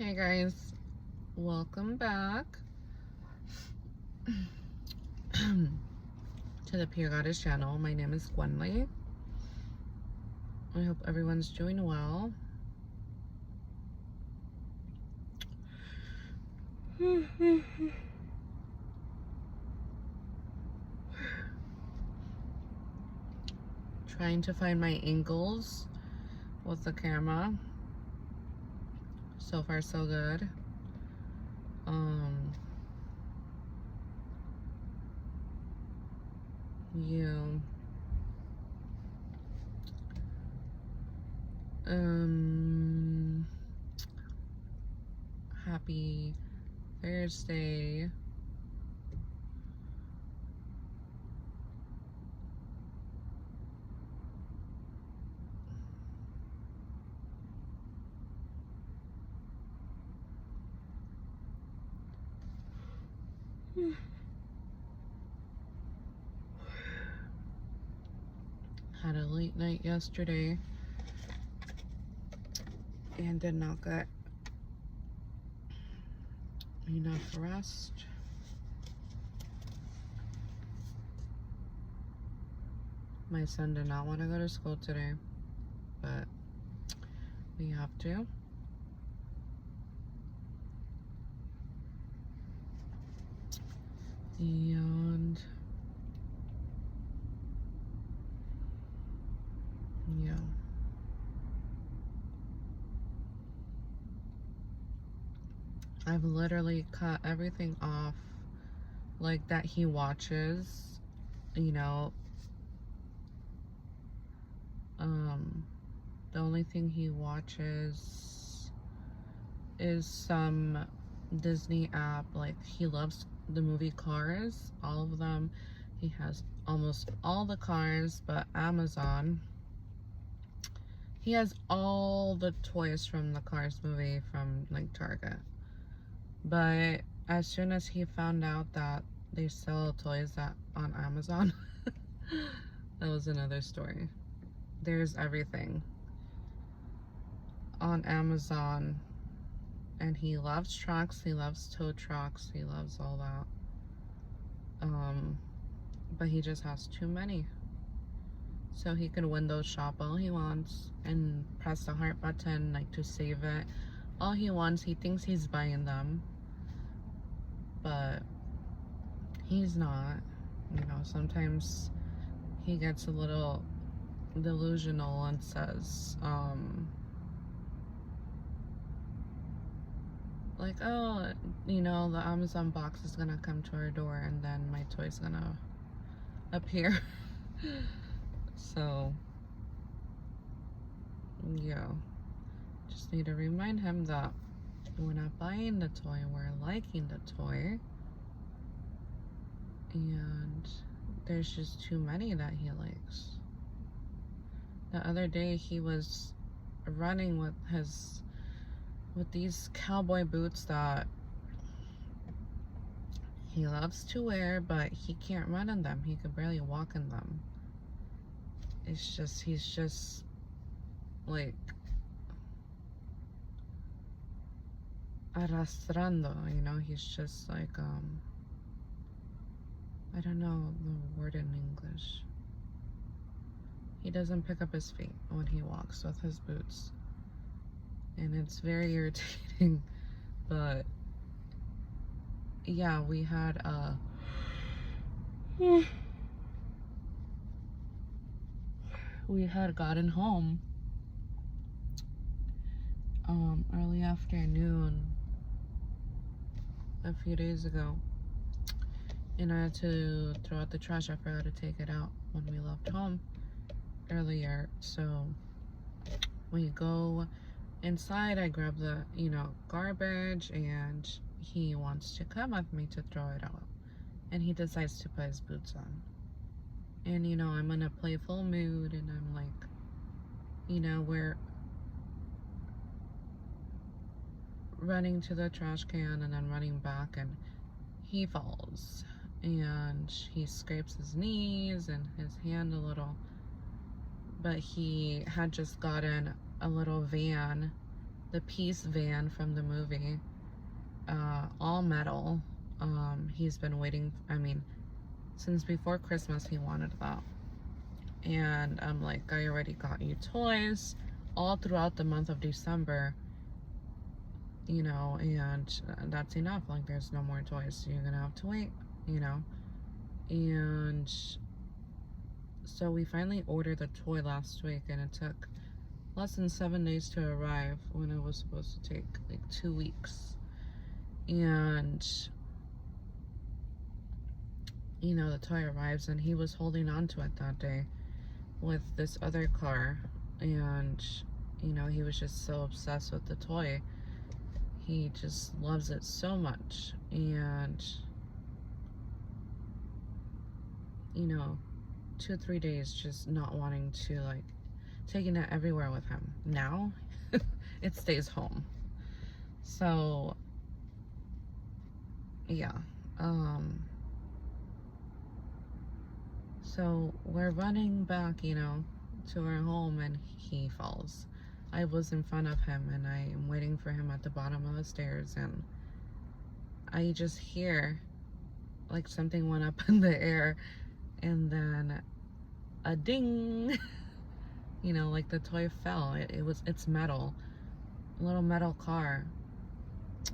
Hey guys, welcome back to the Pure Goddess channel. My name is Gwenly. I hope everyone's doing well. Trying to find my angles with the camera. So far so good. Yeah. Happy Thursday. Had a late night yesterday and did not get enough rest. My son did not want to go to school today, but we have to. And yeah. I've literally cut everything off like that he watches, you know. The only thing he watches is some Disney app. Like, he loves the movie Cars, all of them. He has almost all the Cars, but Amazon. He has all the toys from the Cars movie from like Target. But as soon as he found out that they sell toys on Amazon, that was another story. There's everything on Amazon, and he loves trucks, he loves tow trucks, he loves all that. But he just has too many. So he can window shop all he wants and press the heart button like to save it. All he wants, he thinks he's buying them, but he's not. You know, sometimes he gets a little delusional and says, like, oh, you know, the Amazon box is gonna come to our door and then my toy's gonna appear. So, yeah, just need to remind him that we're not buying the toy, we're liking the toy. And there's just too many that he likes. The other day he was running with these cowboy boots that he loves to wear, but he can't run in them. He could barely walk in them. It's just, he's just like arrastrando, you know? He's just like, I don't know the word in English. He doesn't pick up his feet when he walks with his boots. And it's very irritating, but yeah, we had gotten home early afternoon a few days ago, and I had to throw out the trash. I forgot to take it out when we left home earlier, so we go inside. I grab the, you know, garbage, and he wants to come with me to throw it out, and he decides to put his boots on. And you know, I'm in a playful mood, and I'm like, you know, we're running to the trash can and then running back, and he falls and he scrapes his knees and his hand a little. But he had just gotten a little van the Peace van from the movie, all metal. He's been waiting, I mean, since before Christmas he wanted that. And I'm like, I already got you toys all throughout the month of December, you know, and that's enough. Like, there's no more toys, so you're gonna have to wait, you know. And so we finally ordered the toy last week, and it took less than 7 days to arrive when it was supposed to take like 2 weeks. And you know, the toy arrives, and he was holding on to it that day with this other car, and you know, he was just so obsessed with the toy. He just loves it so much. And you know, 2-3 days just not wanting to, like, taking it everywhere with him. Now it stays home. So yeah, so we're running back, you know, to our home, and he falls. I was in front of him, and I am waiting for him at the bottom of the stairs, and I just hear like something went up in the air, and then a ding. You know, like the toy fell. It's metal, a little metal car,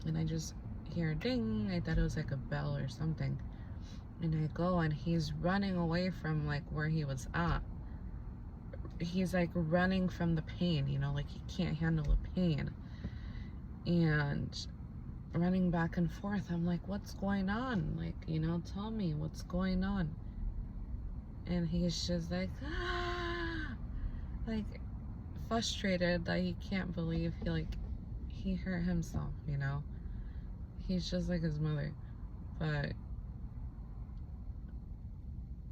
and I just hear a ding. I thought it was like a bell or something, and I go, and he's running away from like where he was at. He's like running from the pain, you know, like he can't handle the pain, and running back and forth. I'm like, what's going on? Like, you know, tell me what's going on. And he's just like, ah, like frustrated that he can't believe he hurt himself, you know. He's just like his mother, but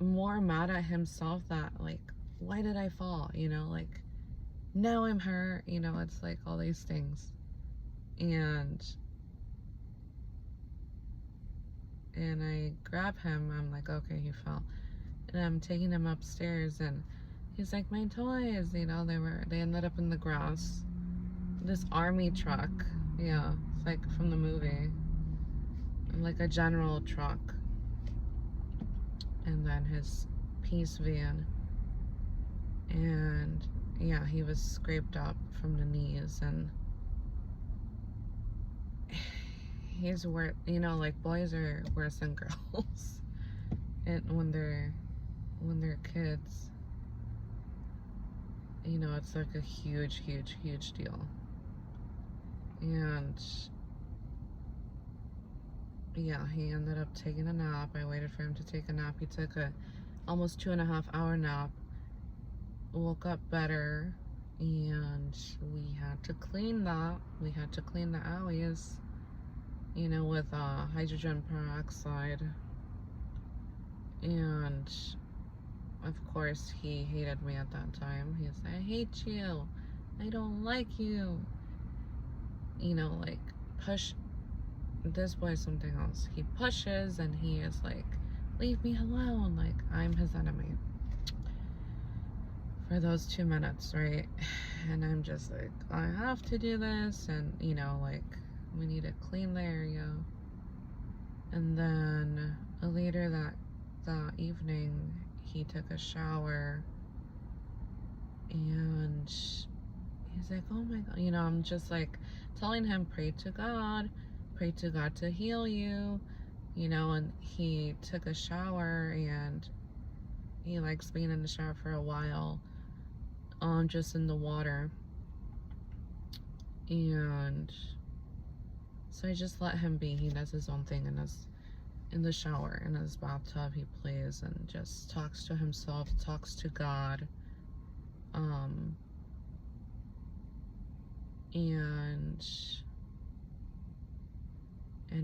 more mad at himself that, like, why did I fall, you know, like, now I'm hurt, you know. It's like all these things. And I grab him. I'm like, okay, he fell, and I'm taking him upstairs, and he's like, my toys, you know, they ended up in the grass. This army truck, yeah, it's like from the movie, like a general truck, and then his Peace van, and yeah, he was scraped up from the knees, and he's worse, you know, like boys are worse than girls, and when they're kids, you know, it's like a huge deal. And yeah, he ended up taking a nap. I waited for him to take a nap. He took a almost 2.5-hour nap, woke up better, and we had to clean that. We had to clean the alleys, you know, with hydrogen peroxide. And of course he hated me at that time. He's like, I hate you, I don't like you, you know, like, push. This boy's something else. He pushes, and he is like, leave me alone, like I'm his enemy for those 2 minutes, right? And I'm just like, I have to do this, and you know, like, we need to clean the area. And then later that evening, he took a shower, and he's like, oh my God, you know, I'm just like telling him, pray to God to heal you, you know. And he took a shower, and he likes being in the shower for a while, just in the water. And so I just let him be. He does his own thing in the shower, in his bathtub. He plays and just talks to himself, talks to God. And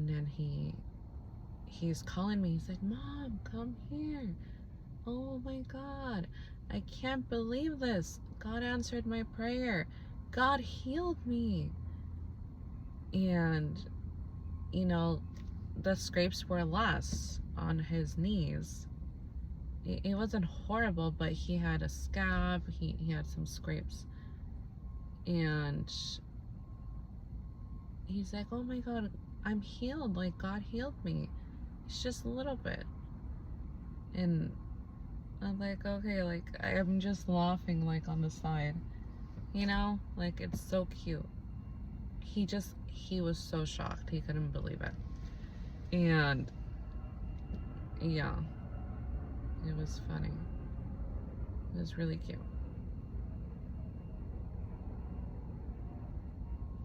then he's calling me. He's like, Mom, come here. Oh my God, I can't believe this. God answered my prayer. God healed me. And you know, the scrapes were less on his knees. It wasn't horrible, but he had a scab. He had some scrapes. And he's like, oh my God, I'm healed. Like, God healed me. It's just a little bit. And I'm like, okay, like, I'm just laughing, like, on the side. You know? Like, it's so cute. He was so shocked. He couldn't believe it. And, yeah. It was funny. It was really cute.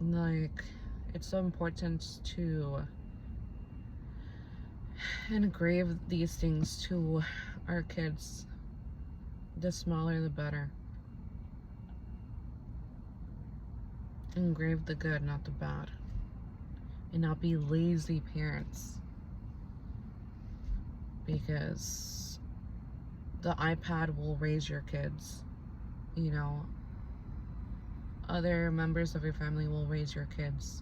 Like, it's so important to engrave these things to our kids. The smaller the better. Engrave the good, not the bad. And not be lazy parents. Because the iPad will raise your kids. You know, other members of your family will raise your kids.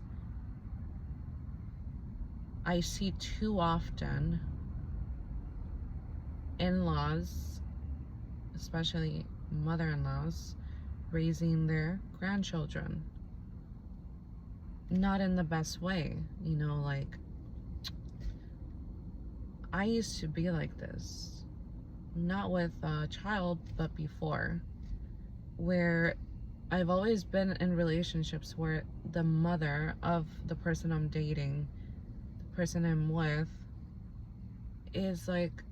I see too often in-laws, especially mother-in-laws, raising their grandchildren. Not in the best way, you know, like, I used to be like this. Not with a child, but before. Where I've always been in relationships where the mother of the person I'm dating, the person I'm with, is like,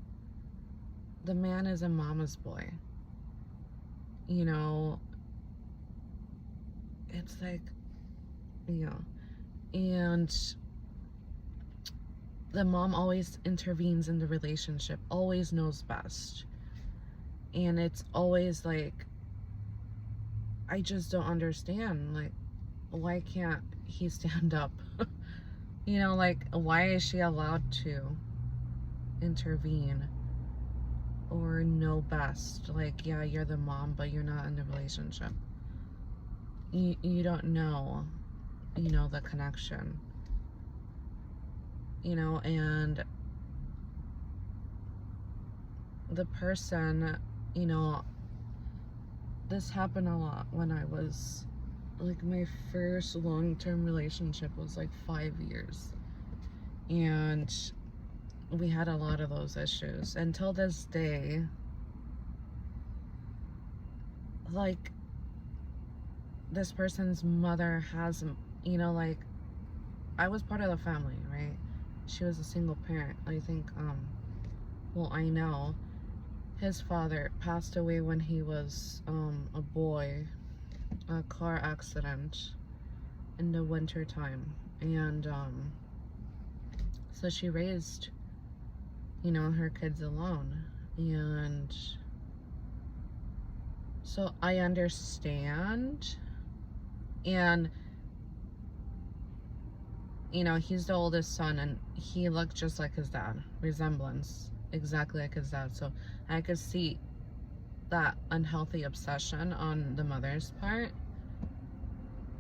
the man is a mama's boy. You know, it's like, you know, and the mom always intervenes in the relationship, always knows best. And it's always like, I just don't understand, like, why can't he stand up? You know, like, why is she allowed to intervene or know best? Like, yeah, you're the mom, but you're not in the relationship. You don't know, you know, the connection. You know, and the person, you know, this happened a lot when I was, like, my first long-term relationship was like 5 years. And we had a lot of those issues. Until this day, like, this person's mother has, you know, like, I was part of the family, right? She was a single parent. I think, well, I know his father passed away when he was a boy, a car accident in the winter time. And so she raised, you know, her kids alone. And so I understand. And, you know, he's the oldest son, and he looked just like his dad. Resemblance, exactly like his dad. So I could see that unhealthy obsession on the mother's part,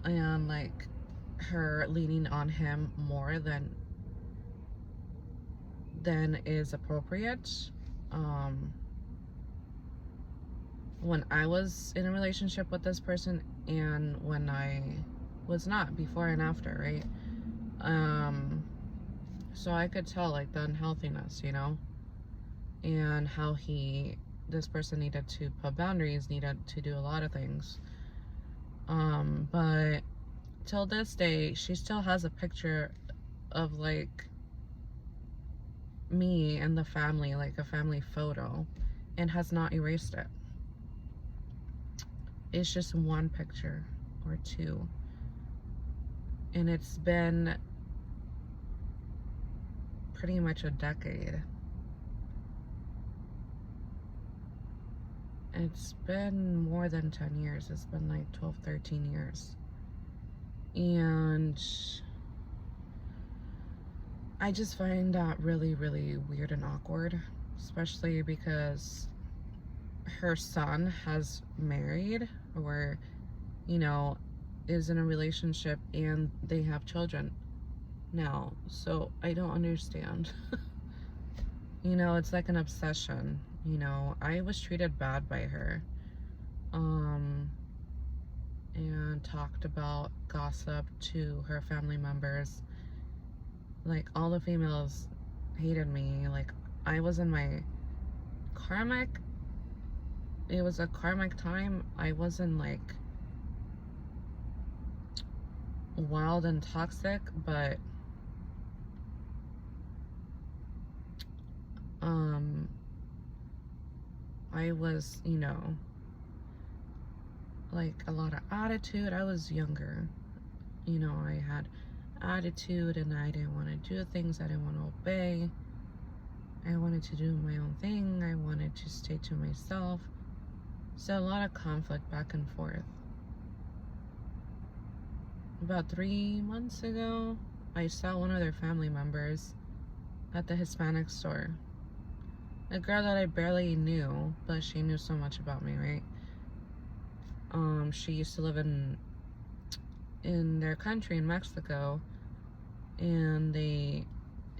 and like her leaning on him more than is appropriate. When I was in a relationship with this person and when I was not, before and after, right? So I could tell, like, the unhealthiness, you know, and how this person needed to put boundaries, needed to do a lot of things. But till this day, she still has a picture of, like, me and the family, like a family photo, and has not erased it. It's just one picture or two. And it's been pretty much a decade. It's been more than 10 years. It's been like 12, 13 years. And I just find that really, really weird and awkward, especially because her son has married, or, you know, is in a relationship and they have children now. So I don't understand. You know, it's like an obsession. You know, I was treated bad by her. and talked about gossip to her family members. Like, all the females hated me. Like, I was in my karmic, it was a karmic time. I wasn't like wild and toxic, but um I was, like a lot of attitude. I was younger. I had attitude and I didn't want to do things. I didn't want to obey. I wanted to do my own thing. I wanted to stay to myself. So a lot of conflict back and forth. About 3 months ago, I saw one of their family members at the Hispanic store. A girl that I barely knew, but she knew so much about me, right? She used to live in their country, in Mexico, and they,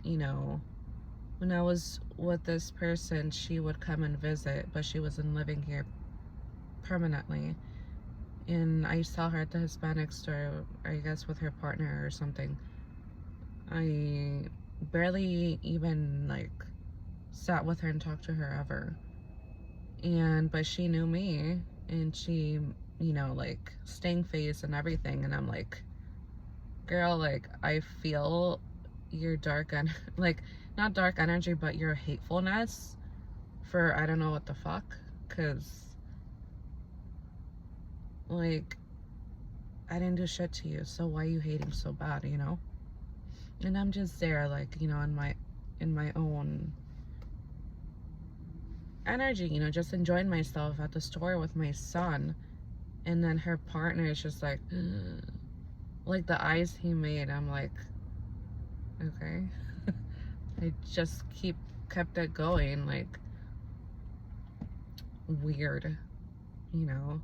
when I was with this person, she would come and visit, but she wasn't living here permanently. And I saw her at the Hispanic store, I guess with her partner or something. I barely even like sat with her and talked to her ever. But she knew me, and she, like staying face and everything. And I'm like, girl, like I feel your dark and like not dark energy, but your hatefulness for I don't know what the fuck, because like I didn't do shit to you, so why are you hating so bad, And I'm just there, like, in my own energy, just enjoying myself at the store with my son. And then her partner is just like, like the eyes he made, I'm like, okay. I just kept it going, like, weird, you know.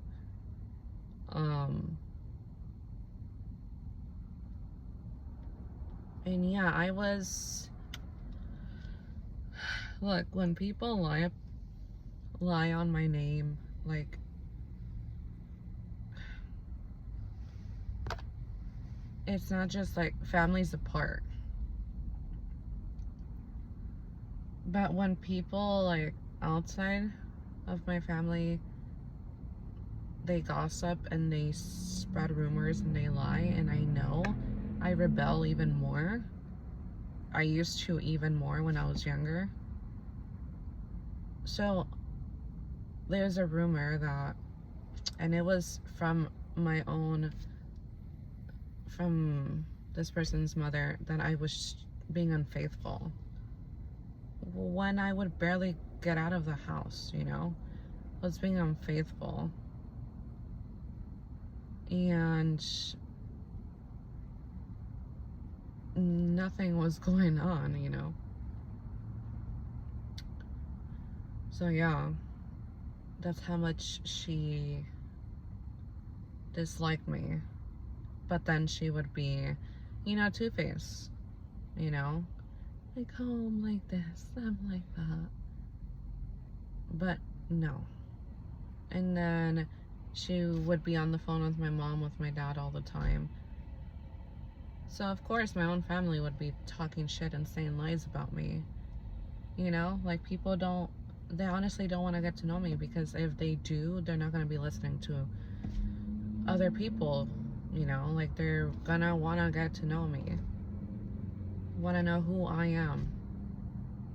And yeah, I was, look, when people lie on my name, like, it's not just like families apart, but when people like outside of my family, they gossip and they spread rumors and they lie, and I know I rebel even more. I used to even more when I was younger. So there's a rumor that, and it was from this person's mother, that I was being unfaithful when I would barely get out of the house, I was being unfaithful. And nothing was going on, So yeah, that's how much she disliked me. But then she would be, two-faced, like, oh, I'm like this, I'm like that. But no. And then she would be on the phone with my mom, with my dad all the time. So of course my own family would be talking shit and saying lies about me. Like, people they honestly don't want to get to know me, because if they do, they're not going to be listening to other people, like they're gonna want to get to know me, want to know who I am.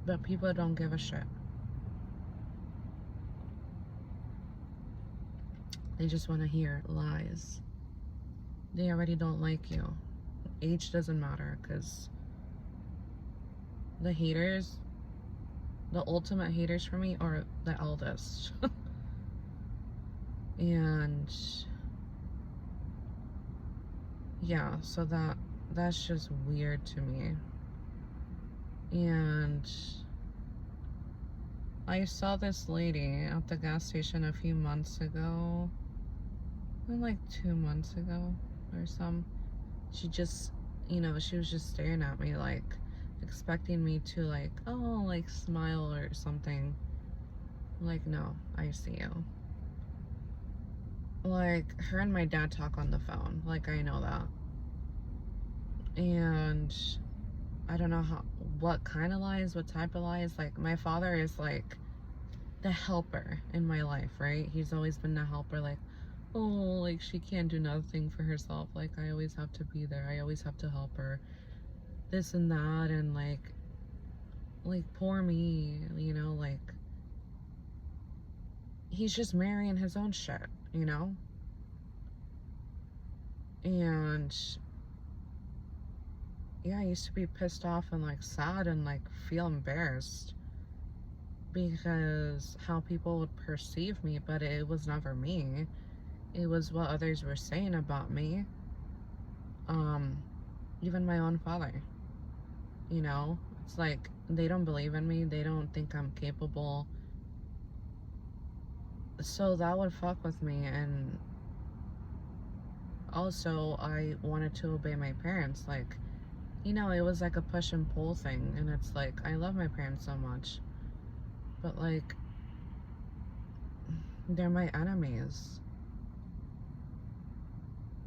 But people don't give a shit. They just want to hear lies. They already don't like you. Age doesn't matter, because the haters, the ultimate haters for me, are the eldest. And yeah, so that's just weird to me. And I saw this lady at the gas station a few months ago, like 2 months ago or some. She just, she was just staring at me, like expecting me to like, oh, like smile or something. Like, no, I see you. like, her and my dad talk on the phone. Like, I know that. And I don't know what kind of lies, what type of lies. Like, my father is like the helper in my life, right? He's always been the helper. Like, oh, like, she can't do nothing for herself. Like, I always have to be there. I always have to help her. This and that. And like, poor me, you know, like, he's just marrying his own shit, you know? And yeah, I used to be pissed off and like sad and like feel embarrassed because how people would perceive me, but it was never me. It was what others were saying about me. Um, Even my own father, you know? It's like they don't believe in me, they don't think I'm capable. So that would fuck with me. And also, I wanted to obey my parents. Like, you know, it was like a push and pull thing. And it's like, I love my parents so much, but like, they're my enemies.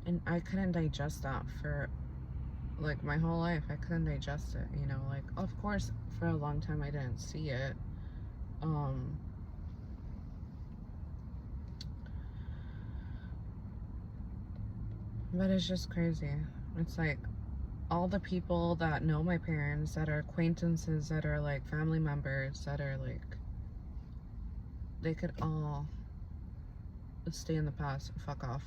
And I couldn't digest that for like my whole life. I couldn't digest it, you know? Like, of course, for a long time I didn't see it. But it's just crazy. It's like all the people that know my parents, that are acquaintances, that are like family members, that are like, they could all stay in the past, fuck off.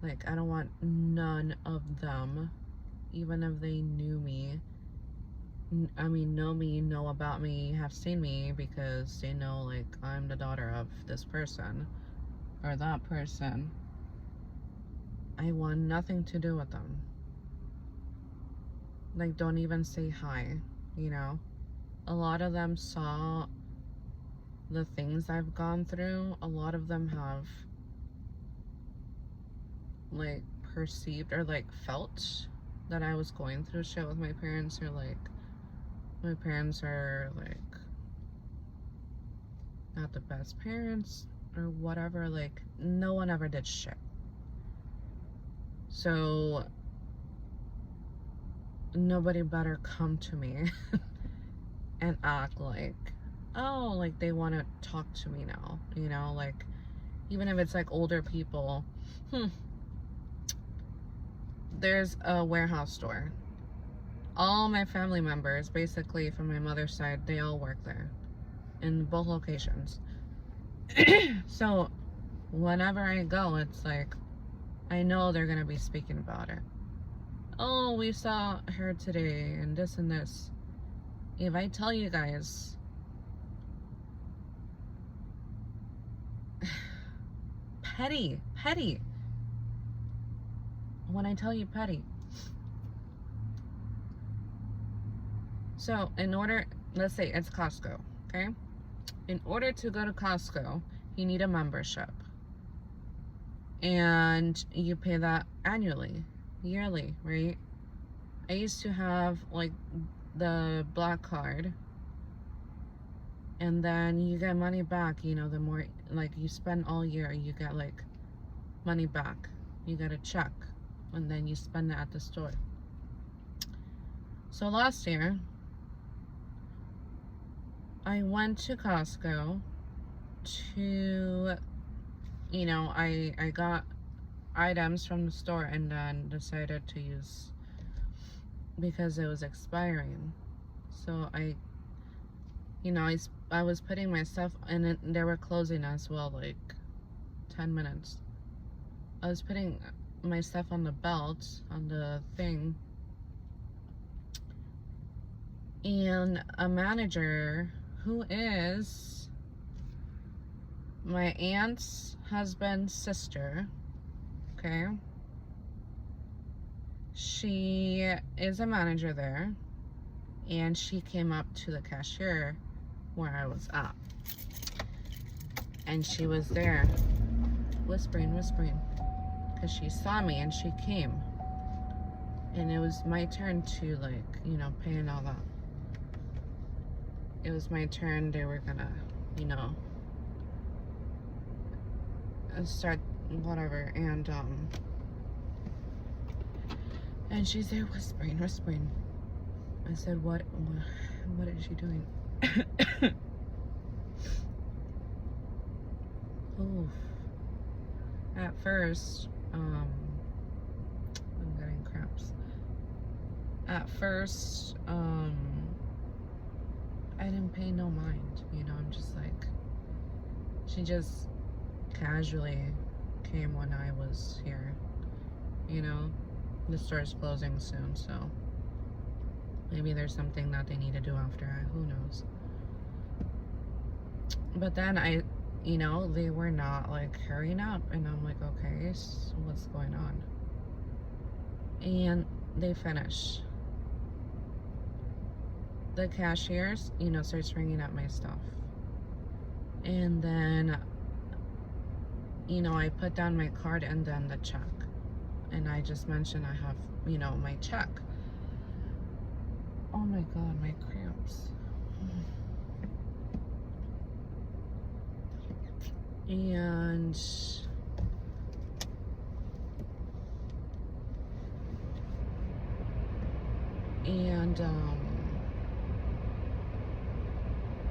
Like, I don't want none of them, even if they knew me. I mean, know me, know about me, have seen me, because they know, like, I'm the daughter of this person or that person. I want nothing to do with them. Like, don't even say hi, you know? A lot of them saw the things I've gone through. A lot of them have, like, perceived or, like, felt that I was going through shit with my parents, or, like, my parents are, like, not the best parents or whatever. Like, no one ever did shit. So nobody better come to me and act like, oh, like they want to talk to me now, you know? Like, even if it's like older people. There's a warehouse store. All my family members, basically from my mother's side, they all work there in both locations. So whenever I go, it's like, I know they're gonna be speaking about it. Oh, we saw her today and this and this. If I tell you guys, petty, petty. When I tell you petty. So in order, let's say it's Costco, okay? In order to go to Costco, you need a membership. And you pay that annually, yearly, right? I used to have like the black card, and then you get money back, you know, the more like you spend all year, you get like money back. You get a check, and then you spend it at the store. So last year, I went to Costco to, you know, I got items from the store and then decided to use, because it was expiring. So you know, I was putting my stuff, and they were closing as well, like 10 minutes. I was putting my stuff on the belt, on the thing, and a manager who is my aunt's husband's sister, okay? She is a manager there, and she came up to the cashier where I was at, and she was there whispering, because she saw me and she came, and it was my turn to, like, you know, pay and all that. It was my turn. They were gonna, you know, start whatever. And she's there whispering. I said, what is she doing? Oof. At first, I'm getting cramps. At first, I didn't pay no mind, you know. I'm just like, she just casually came when I was here, you know. The store's closing soon, so maybe there's something that they need to do after. Who knows? But then you know, they were not like hurrying up, and I'm like, okay, so what's going on? And they finish. The cashiers, you know, starts ringing up my stuff, and then, you know, I put down my card and then the check, and I just mentioned I have, you know, my check. Oh my god, my cramps. And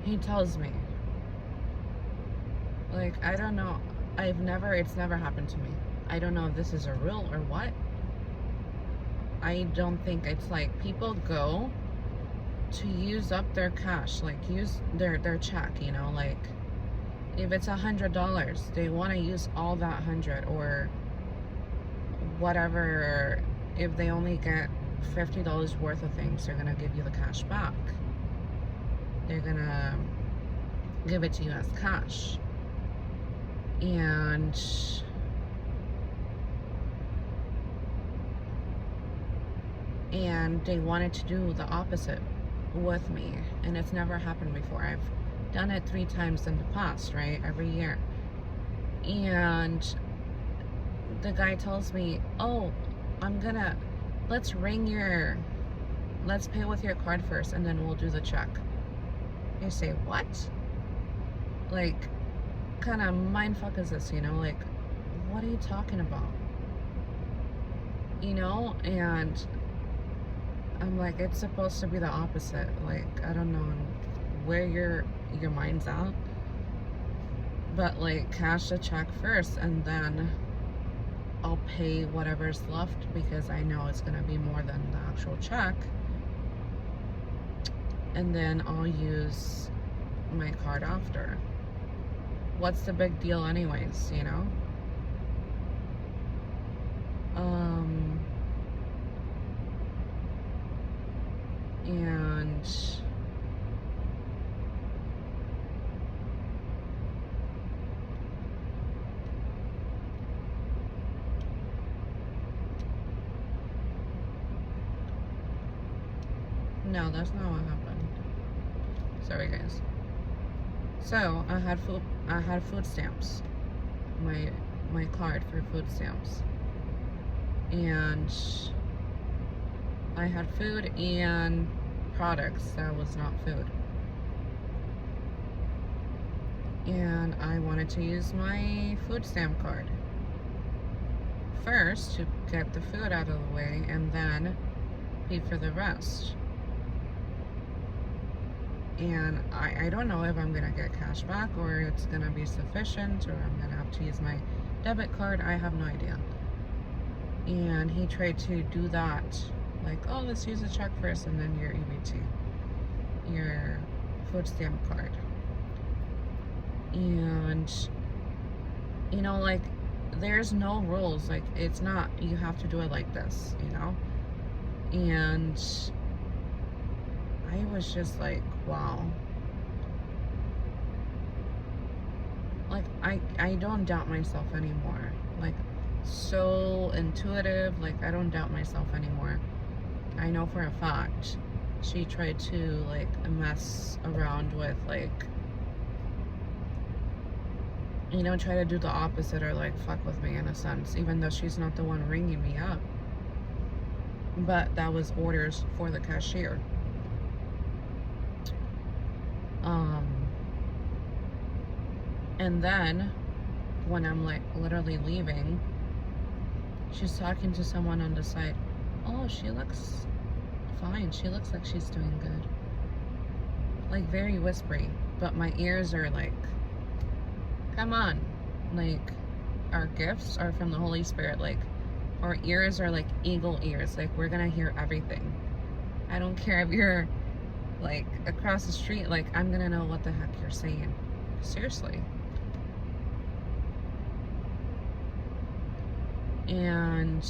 he tells me, like, I don't know, it's never happened to me. I don't know if this is a rule or what. I don't think it's like people go to use up their cash, like use their check, you know, like if it's $100, they want to use all that 100 or whatever. If they only get $50 worth of things, they're gonna give you the cash back. They're gonna give it to you as cash. And they wanted to do the opposite with me, and it's never happened before. I've done it 3 times in the past, right? Every year. And the guy tells me, oh, let's pay with your card first and then we'll do the check. I say, what? Like, kind of mindfuck is this, you know? Like, what are you talking about? You know? And I'm like, it's supposed to be the opposite. Like, I don't know where your mind's at, but like, cash the check first and then I'll pay whatever's left, because I know it's gonna be more than the actual check, and then I'll use my card after. What's the big deal anyways, you know? And no, that's not what happened. Sorry, guys. So I had food stamps, my card for food stamps, and I had food and products that was not food, and I wanted to use my food stamp card first to get the food out of the way and then pay for the rest. And I don't know if I'm gonna get cash back or it's gonna be sufficient, or I'm gonna have to use my debit card. I have no idea. And he tried to do that, like, oh, let's use a check first and then your EBT, your food stamp card. And, you know, like, there's no rules. Like, it's not, you have to do it like this, you know? And I was just like, wow. Like, I don't doubt myself anymore. Like, so intuitive. Like, I don't doubt myself anymore. I know for a fact she tried to, like, mess around with, like, you know, try to do the opposite, or like fuck with me in a sense, even though she's not the one ringing me up. But that was orders for the cashier. And then when I'm like literally leaving, she's talking to someone on the side. Oh, she looks fine. She looks like she's doing good. Like very whispery, but my ears are like, come on. Like, our gifts are from the Holy Spirit. Like, our ears are like eagle ears. Like, we're gonna hear everything. I don't care if you're like across the street, like I'm gonna know what the heck you're saying. Seriously. And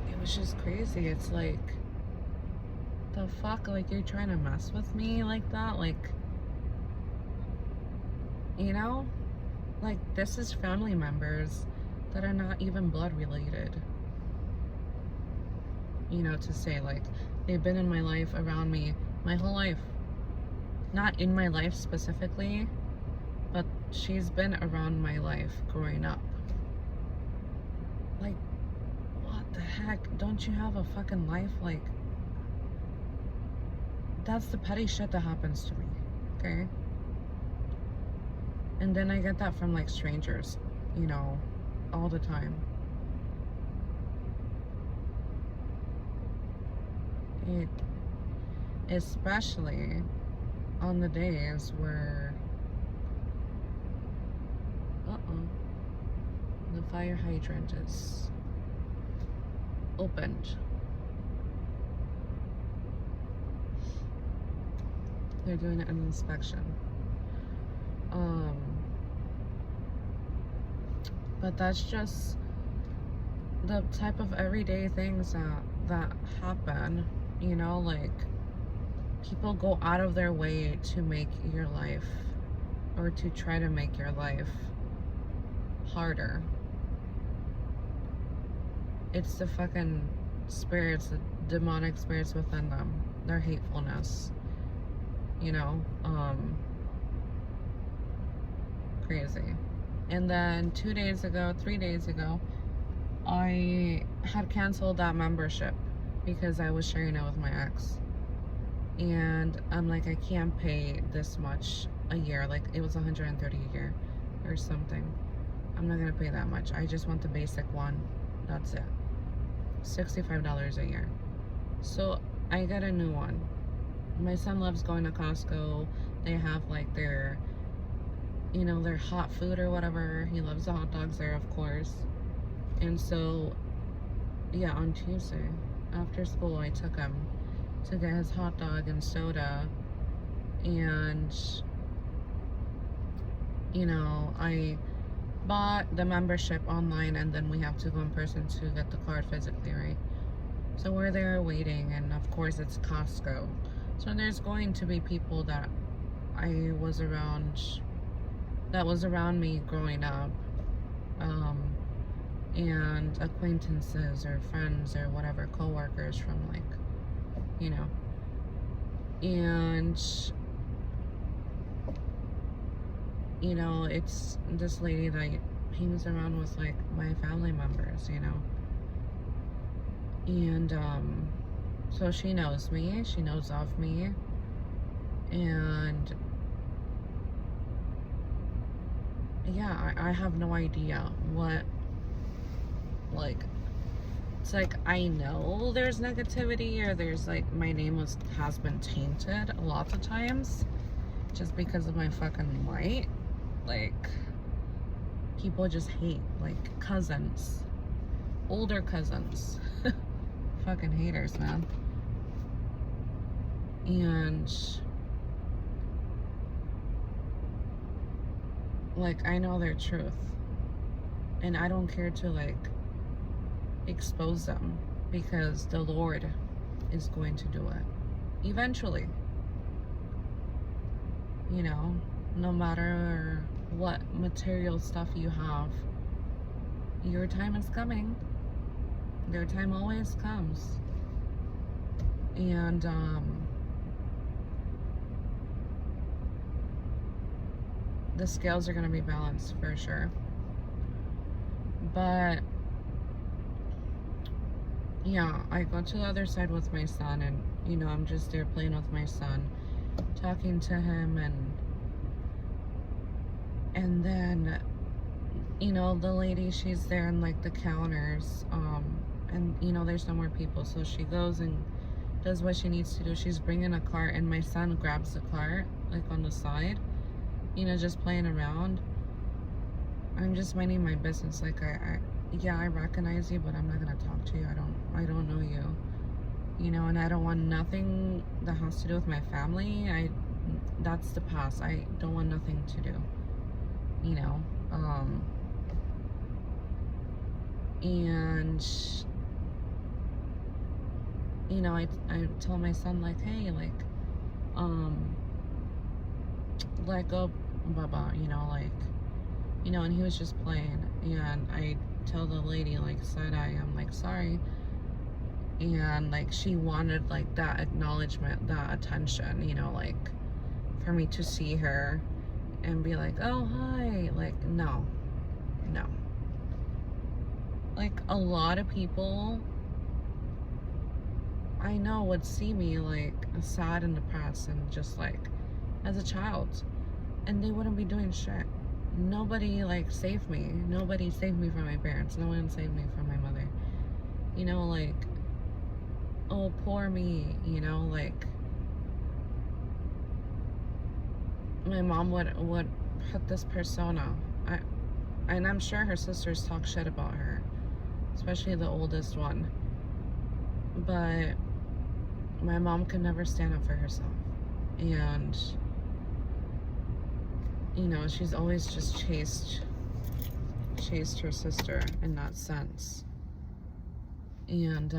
it was just crazy. It's like, the fuck, like, you're trying to mess with me like that? Like, you know? Like, this is family members that are not even blood related. You know, to say, like, they've been in my life, around me, my whole life. Not in my life specifically, but she's been around my life growing up. Like, what the heck? Don't you have a fucking life? Like, that's the petty shit that happens to me, okay? And then I get that from, like, strangers, you know, all the time. It, especially on the days where, the fire hydrant is opened. They're doing an inspection. But that's just the type of everyday things that happen, you know, like, people go out of their way to make your life, or to try to make your life harder. It's the fucking spirits, the demonic spirits within them, their hatefulness, you know, crazy. And then 3 days ago, I had canceled that membership because I was sharing it with my ex. And I'm like, I can't pay this much a year. Like, it was $130 a year or something. I'm not gonna pay that much. I just want the basic one. That's it. $65 a year. So I got a new one. My son loves going to Costco. They have like their, you know, their hot food or whatever. He loves the hot dogs there, of course. And so, yeah, on Tuesday after school, I took him to get his hot dog and soda. And, you know, I bought the membership online, and then we have to go in person to get the card physically, right? So we're there waiting, and of course it's Costco. So there's going to be people that was around me growing up, and acquaintances or friends or whatever, co-workers from, like, you know, and, you know, it's this lady that hangs around with, like, my family members, you know, and, so she knows me, she knows of me, and, yeah, I have no idea what, like, it's like, I know there's negativity, or there's, like, my name has been tainted lots of times, just because of my fucking light. Like, people just hate, like, cousins, older cousins, fucking haters, man. And, like, I know their truth, and I don't care to, like, expose them, because the Lord is going to do it eventually, you know, no matter what material stuff you have, your time is coming. Their time always comes. And the scales are going to be balanced for sure. But yeah, I go to the other side with my son, and, you know, I'm just there playing with my son, talking to him, and And then, you know, the lady, she's there in like the counters, and you know, there's no more people, so she goes and does what she needs to do. She's bringing a cart, and my son grabs the cart like on the side, you know, just playing around. I'm just minding my business. Like, yeah, I recognize you, but I'm not gonna talk to you. I don't know you, you know, and I don't want nothing that has to do with my family. That's the past. I don't want nothing to do, you know. And you know, I told my son, like, hey, like, let go, Baba, you know, like, you know, and he was just playing. And I tell the lady, like, side eye, I'm like, sorry. And like, she wanted like that acknowledgement, that attention, you know, like for me to see her and be like, oh, hi. Like, no. Like, a lot of people I know would see me like sad and depressed and just like as a child, and they wouldn't be doing shit. Nobody like saved me. Nobody saved me from my parents. No one saved me from my mother. You know, like, oh, poor me, you know, like my mom would put this persona. And I'm sure her sisters talk shit about her, especially the oldest one. But my mom could never stand up for herself. And, you know, she's always just chased her sister in that sense. And,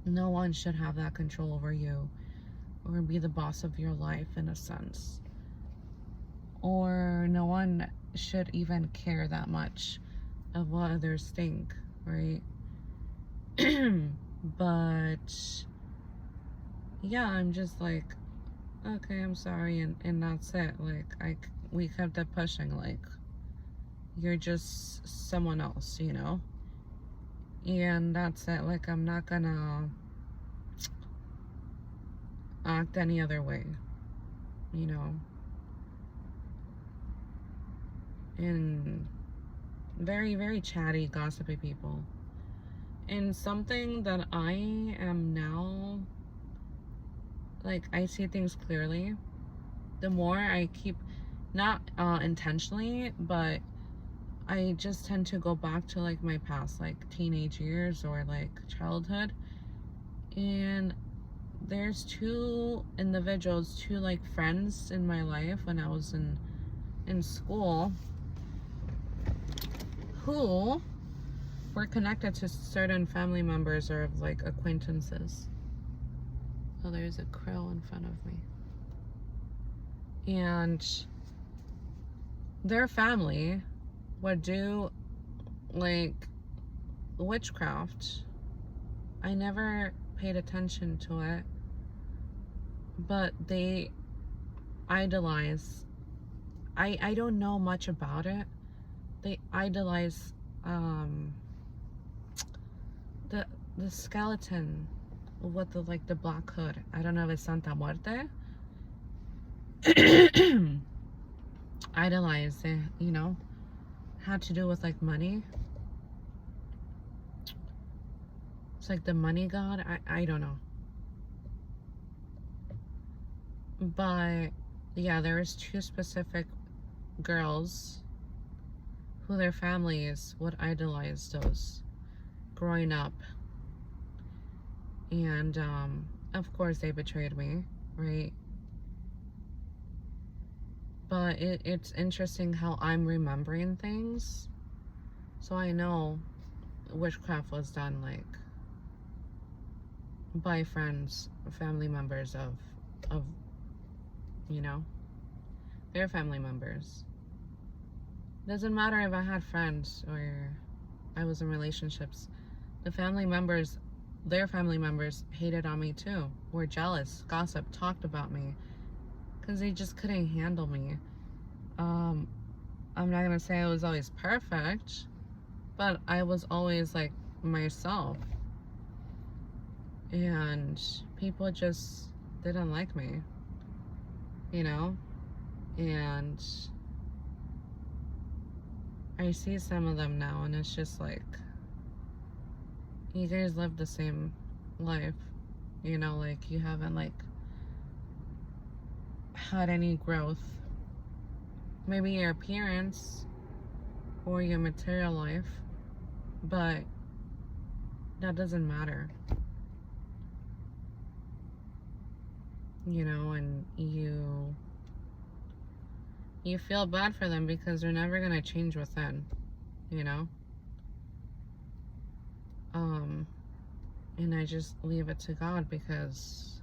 no one should have that control over you or be the boss of your life in a sense. Or no one should even care that much of what others think, right? But yeah, I'm just like, okay, I'm sorry, and that's it. Like, we kept it pushing, like, you're just someone else, you know? And that's it. Like, I'm not gonna act any other way, you know? And very, very chatty, gossipy people. And something that I am now, like, I see things clearly. The more I keep, not intentionally, but I just tend to go back to like my past, like teenage years or like childhood. And there's two individuals, two like friends in my life when I was in school, who were connected to certain family members or like acquaintances. Oh, there's a crow in front of me. And their family would do like witchcraft. I never paid attention to it, but they idolize. I don't know much about it. They idolize the skeleton with the like the black hood. I don't know if it's Santa Muerte. Idolize it, you know, had to do with like money. It's like the money god. I don't know. But yeah, there was two specific girls who their families would idolize those growing up. And of course they betrayed me, right? But it's interesting how I'm remembering things. So I know witchcraft was done like by friends, family members of you know, their family members. Doesn't matter if I had friends or I was in relationships. The family members, their family members hated on me too. Were jealous, gossiped, talked about me. Because they just couldn't handle me. I'm not going to say I was always perfect. But I was always like myself. And people just didn't like me. You know? And I see some of them now, and it's just like, you guys live the same life, you know, like, you haven't, like, had any growth. Maybe your appearance or your material life, but that doesn't matter, you know. And you feel bad for them because they're never gonna change within, you know. And I just leave it to God, because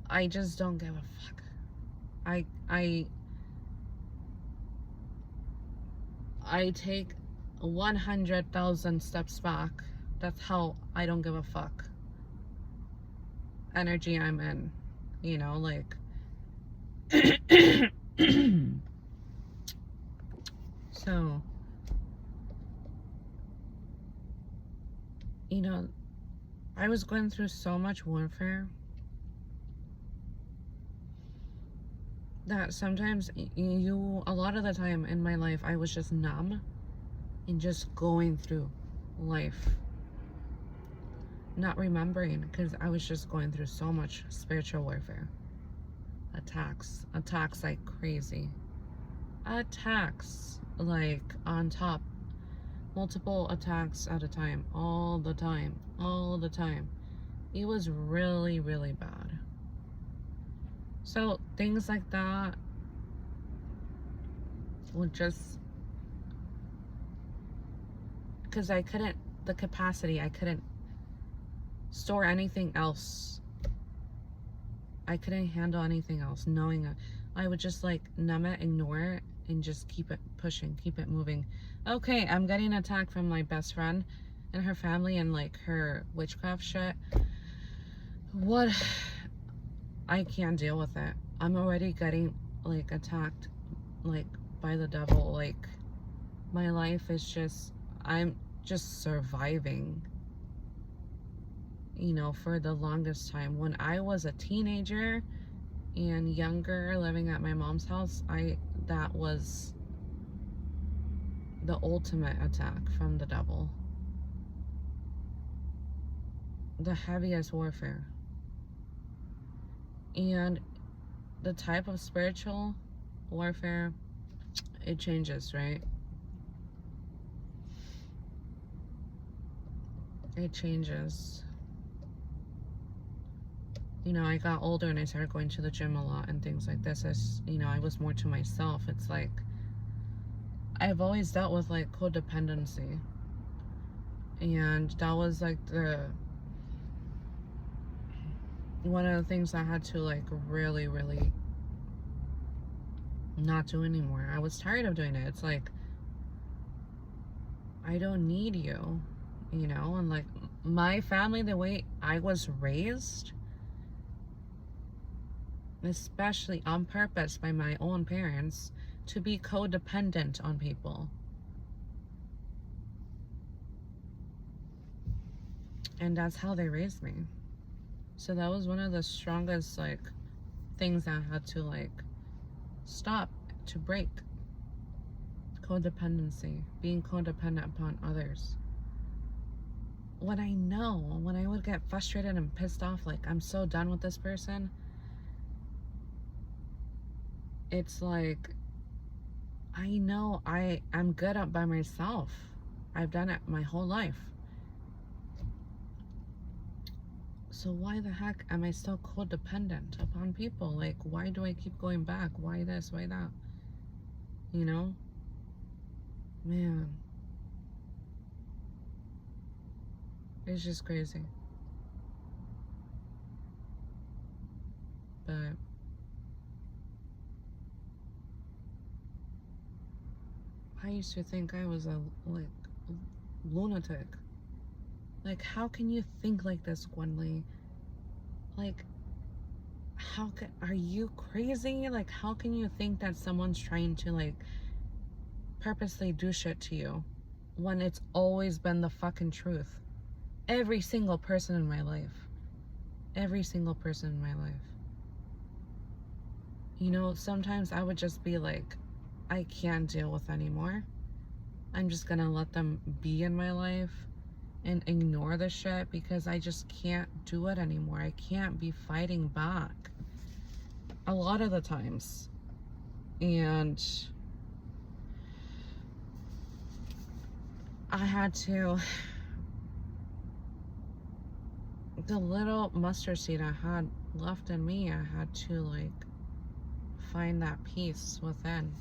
I just don't give a fuck. I take 100,000 steps back. That's how I don't give a fuck energy I'm in, you know, like. So, you know, I was going through so much warfare that sometimes a lot of the time in my life, I was just numb and just going through life, not remembering, because I was just going through so much spiritual warfare. Attacks like crazy. Attacks like on top. Multiple attacks at a time, all the time. It was really, really bad. So things like that would just, because I couldn't store anything else. I couldn't handle anything else, knowing it. I would just like numb it, ignore it, and just keep it pushing, keep it moving. Okay, I'm getting attacked from my best friend and her family and like her witchcraft shit. What? I can't deal with it. I'm already getting like attacked like by the devil. Like, my life is just, I'm just surviving, you know, for the longest time. When I was a teenager and younger, living at my mom's house, that was the ultimate attack from the devil. The heaviest warfare. And the type of spiritual warfare, it changes, right? It changes. You know, I got older and I started going to the gym a lot and things like this. As you know, I was more to myself. It's like, I've always dealt with like codependency, and that was like one of the things I had to like really, really not do anymore. I was tired of doing it. It's like, I don't need you, you know. And like, my family, the way I was raised, especially on purpose by my own parents, to be codependent on people. And that's how they raised me. So that was one of the strongest like things I had to like stop, to break. Codependency, being codependent upon others. When I would get frustrated and pissed off, like, I'm so done with this person, it's like, I know I'm good up by myself. I've done it my whole life. So why the heck am I still codependent upon people? Like, why do I keep going back? Why this? Why that? You know? Man. It's just crazy. But I used to think I was a like lunatic. Like, how can you think like this, Gwenly? Like, are you crazy? Like, how can you think that someone's trying to like purposely do shit to you when it's always been the fucking truth? Every single person in my life. You know, sometimes I would just be like, I can't deal with anymore. I'm just gonna let them be in my life and ignore the shit because I just can't do it anymore. I can't be fighting back a lot of the times. And I had to, the little mustard seed I had left in me, I had to like find that peace within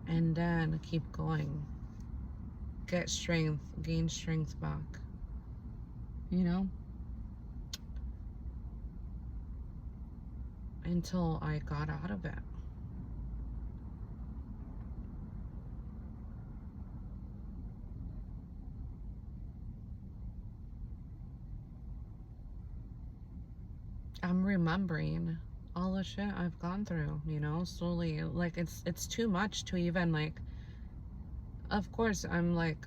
and then keep going. Get strength, gain strength back. You know? Until I got out of it. I'm remembering all the shit I've gone through, you know, slowly. Like it's too much to even like, of course I'm like,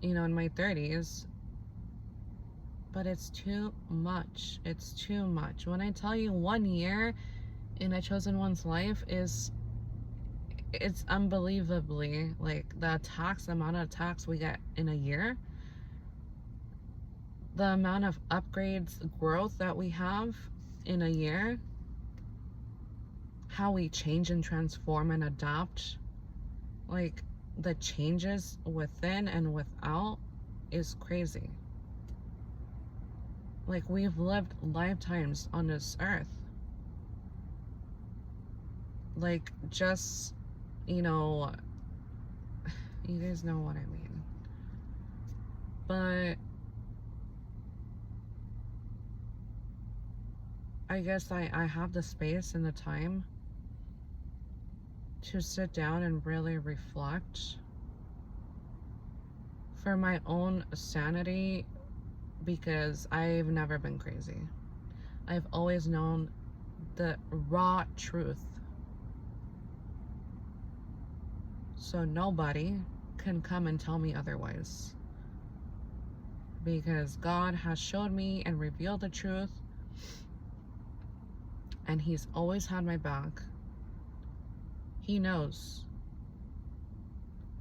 you know, in my 30s, but it's too much. It's too much. When I tell you 1 year in a chosen one's life is, it's unbelievably like the amount of attacks we get in a year, the amount of upgrades, growth that we have in a year, how we change and transform and adapt, like the changes within and without is crazy. Like we've lived lifetimes on this earth. Like just, you know, you guys know what I mean. But I guess I have the space and the time to sit down and really reflect for my own sanity, because I've never been crazy. I've always known the raw truth. So nobody can come and tell me otherwise. Because God has showed me and revealed the truth. And He's always had my back. He knows.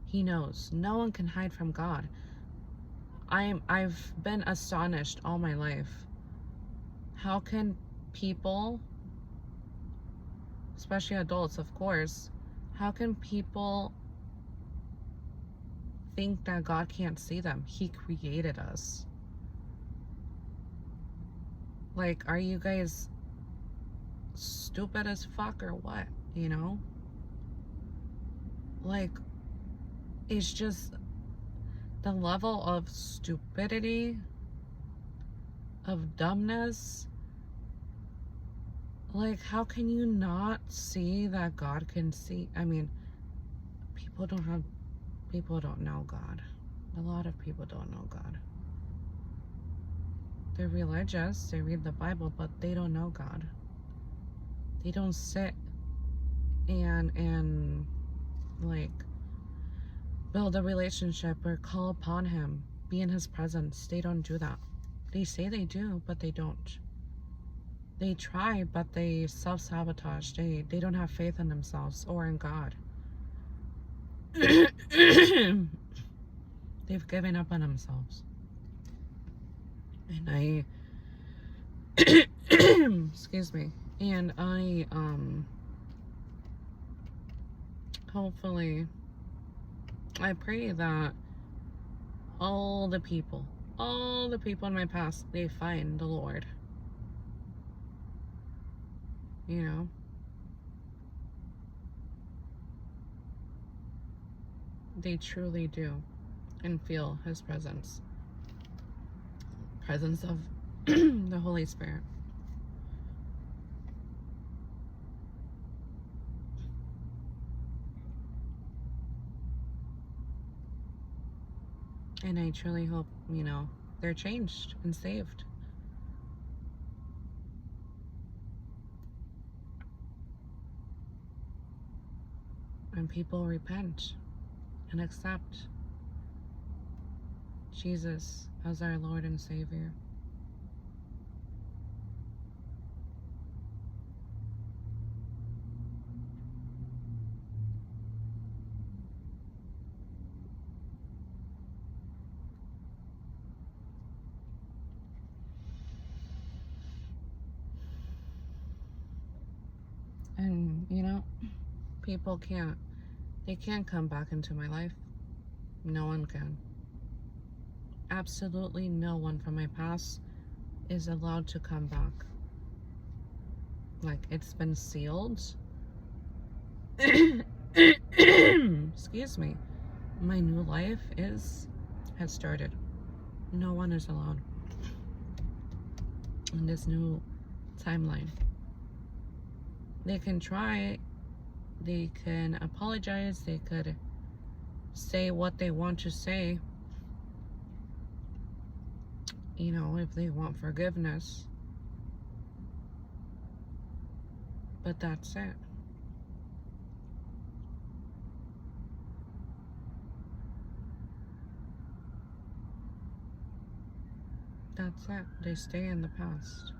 He knows. No one can hide from God. I've been astonished all my life. How can people, especially adults, of course, how can people think that God can't see them? He created us. Like, are you guys stupid as fuck or what? You know? Like, it's just the level of stupidity, of dumbness. Like, how can you not see that God can see? I mean, people don't know God. A lot of people don't know God. They're religious, they read the Bible, but they don't know God. They don't sit and like build a relationship or call upon Him, be in His presence. They don't do that. They say they do, but they don't. They try, but they self-sabotage. They don't have faith in themselves or in God. They've given up on themselves. And I excuse me. And I hopefully I pray that all the people in my past, they find the Lord. You know? They truly do. And feel His presence. Presence of the Holy Spirit. And I truly hope, you know, they're changed and saved. And people repent and accept Jesus as our Lord and Savior. You know, people can't. They can't come back into my life. No one can. Absolutely no one from my past is allowed to come back. Like, it's been sealed. Excuse me. My new life has started. No one is allowed in this new timeline. They can try, they can apologize, they could say what they want to say, you know, if they want forgiveness. But that's it. That's it. They stay in the past.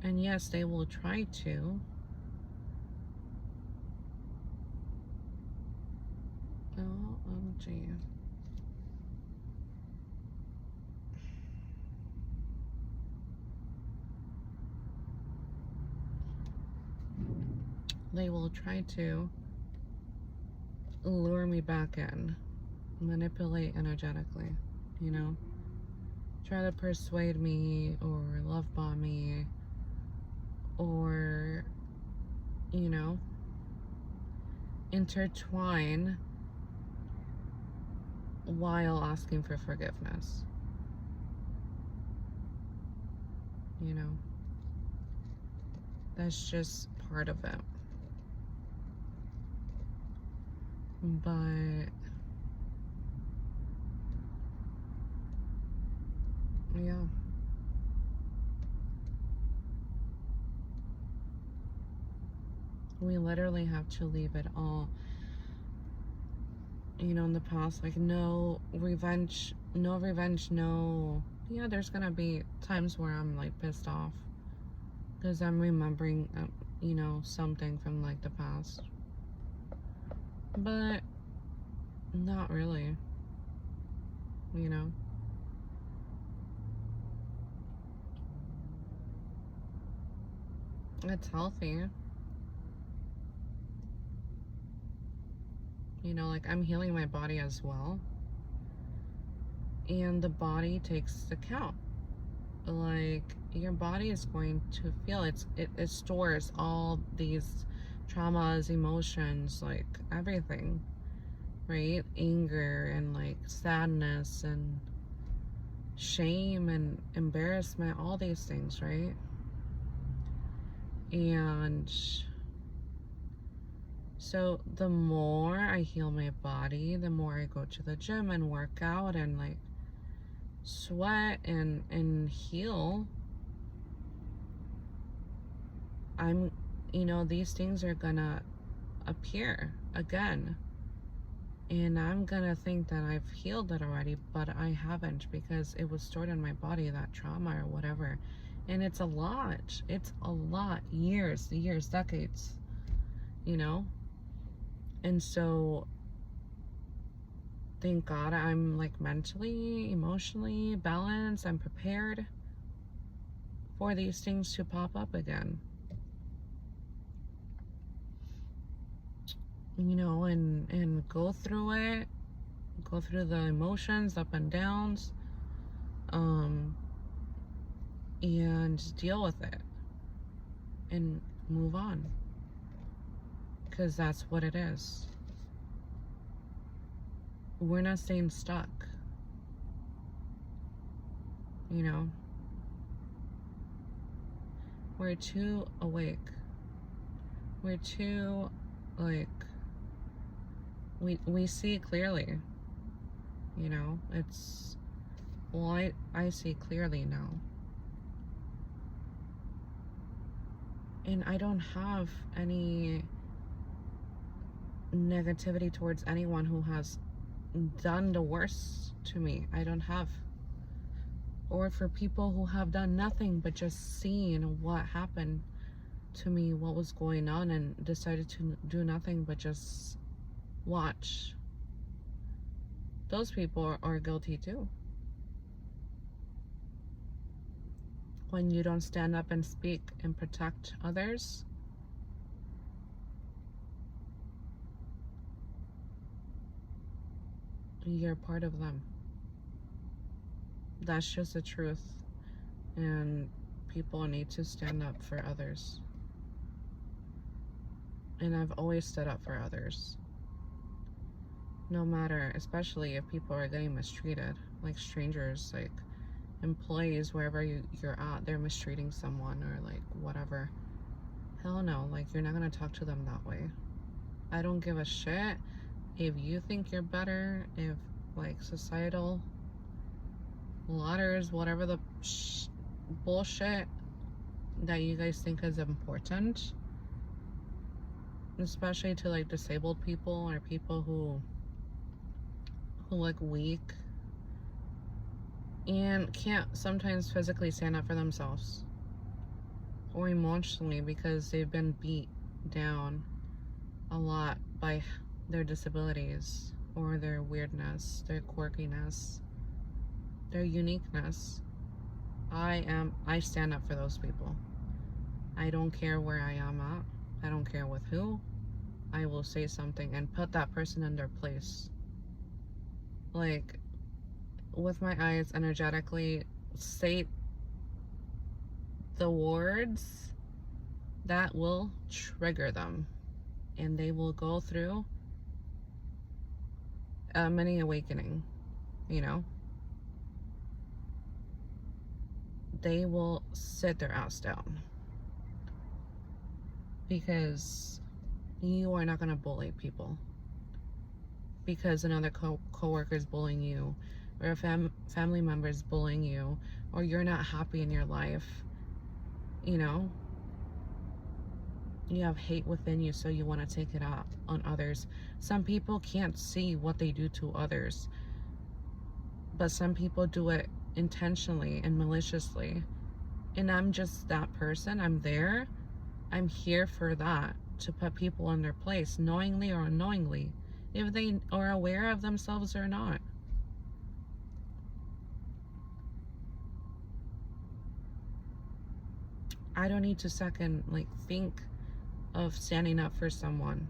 And yes, they will try to. OMG. They will try to lure me back in, manipulate energetically, you know? Try to persuade me or love bomb me or, you know, intertwine while asking for forgiveness. You know, that's just part of it. But yeah. We literally have to leave it all, you know, in the past. Like, no revenge, no. Yeah, there's gonna be times where I'm like pissed off because I'm remembering, you know, something from like the past. But not really, you know. It's healthy. You know, like, I'm healing my body as well. And the body takes account. Like, your body is going to feel it stores all these traumas, emotions, like everything, right? Anger and like sadness and shame and embarrassment, all these things, right? And so the more I heal my body, the more I go to the gym and work out and like sweat and heal, I'm, you know, these things are gonna appear again. And I'm gonna think that I've healed it already, but I haven't, because it was stored in my body, that trauma or whatever. And it's a lot. It's a lot. Years, decades, you know? And so, thank God I'm like mentally, emotionally balanced. I'm prepared for these things to pop up again. You know, and go through it, go through the emotions, up and downs, and deal with it and move on, because that's what it is. We're not staying stuck, you know. We're too awake. We're too, like, we see clearly, you know. It's, well, I see clearly now. And I don't have any negativity towards anyone who has done the worst to me. I don't have. Or for people who have done nothing but just seen what happened to me, what was going on, and decided to do nothing but just watch. Those people are guilty too. When you don't stand up and speak and protect others, you're part of them. That's just the truth. And people need to stand up for others. And I've always stood up for others. No matter, especially if people are getting mistreated, like strangers, like employees, wherever you're at, they're mistreating someone or like whatever. Hell no, like you're not gonna talk to them that way. I don't give a shit if you think you're better, if like societal ladders, whatever the bullshit that you guys think is important, especially to like disabled people or people who look weak and can't sometimes physically stand up for themselves or emotionally because they've been beat down a lot by their disabilities or their weirdness, their quirkiness, their uniqueness. I stand up for those people. I don't care where I am at. I don't care with who. I will say something and put that person in their place. Like, with my eyes, energetically, say the words that will trigger them. And they will go through a mini awakening, you know? They will sit their ass down. Because you are not going to bully people. Because another co-worker is bullying you, or a family member is bullying you, or you're not happy in your life, you know? You have hate within you, so you want to take it out on others. Some people can't see what they do to others, but some people do it intentionally and maliciously. And I'm just that person. I'm there. I'm here for that, to put people in their place, knowingly or unknowingly, if they are aware of themselves or not. I don't need to second, like, think of standing up for someone.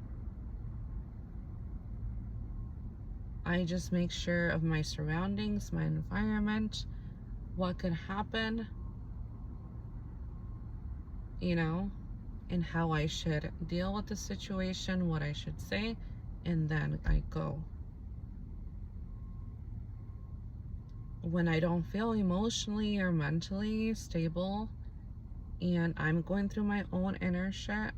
I just make sure of my surroundings, my environment, what could happen, you know, and how I should deal with the situation, what I should say, and then I go. When I don't feel emotionally or mentally stable and I'm going through my own inner shit,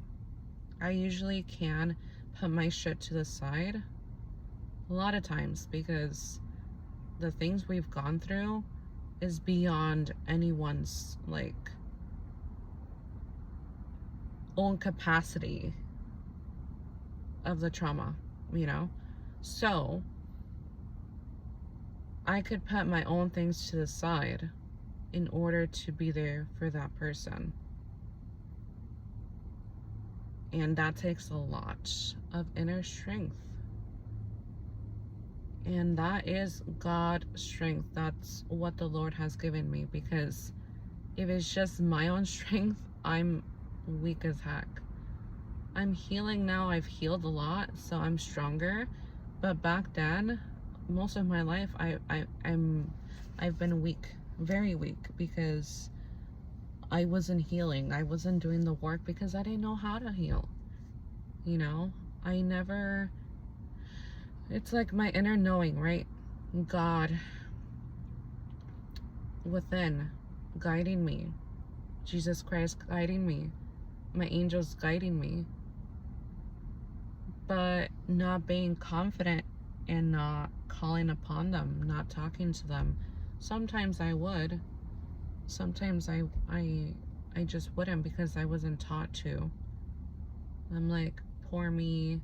I usually can put my shit to the side a lot of times, because the things we've gone through is beyond anyone's like own capacity of the trauma, you know? So I could put my own things to the side in order to be there for that person. And that takes a lot of inner strength. And that is God strength. That's what the Lord has given me, because if it's just my own strength, I'm weak as heck. I'm healing now. I've healed a lot, so I'm stronger. But back then, most of my life, I've been weak, very weak, because I wasn't healing. I wasn't doing the work because I didn't know how to heal. You know, it's like my inner knowing, right? God within guiding me, Jesus Christ guiding me, my angels guiding me, but not being confident and not calling upon them, not talking to them. Sometimes I would. Sometimes I just wouldn't, because I wasn't taught to. I'm like, poor me.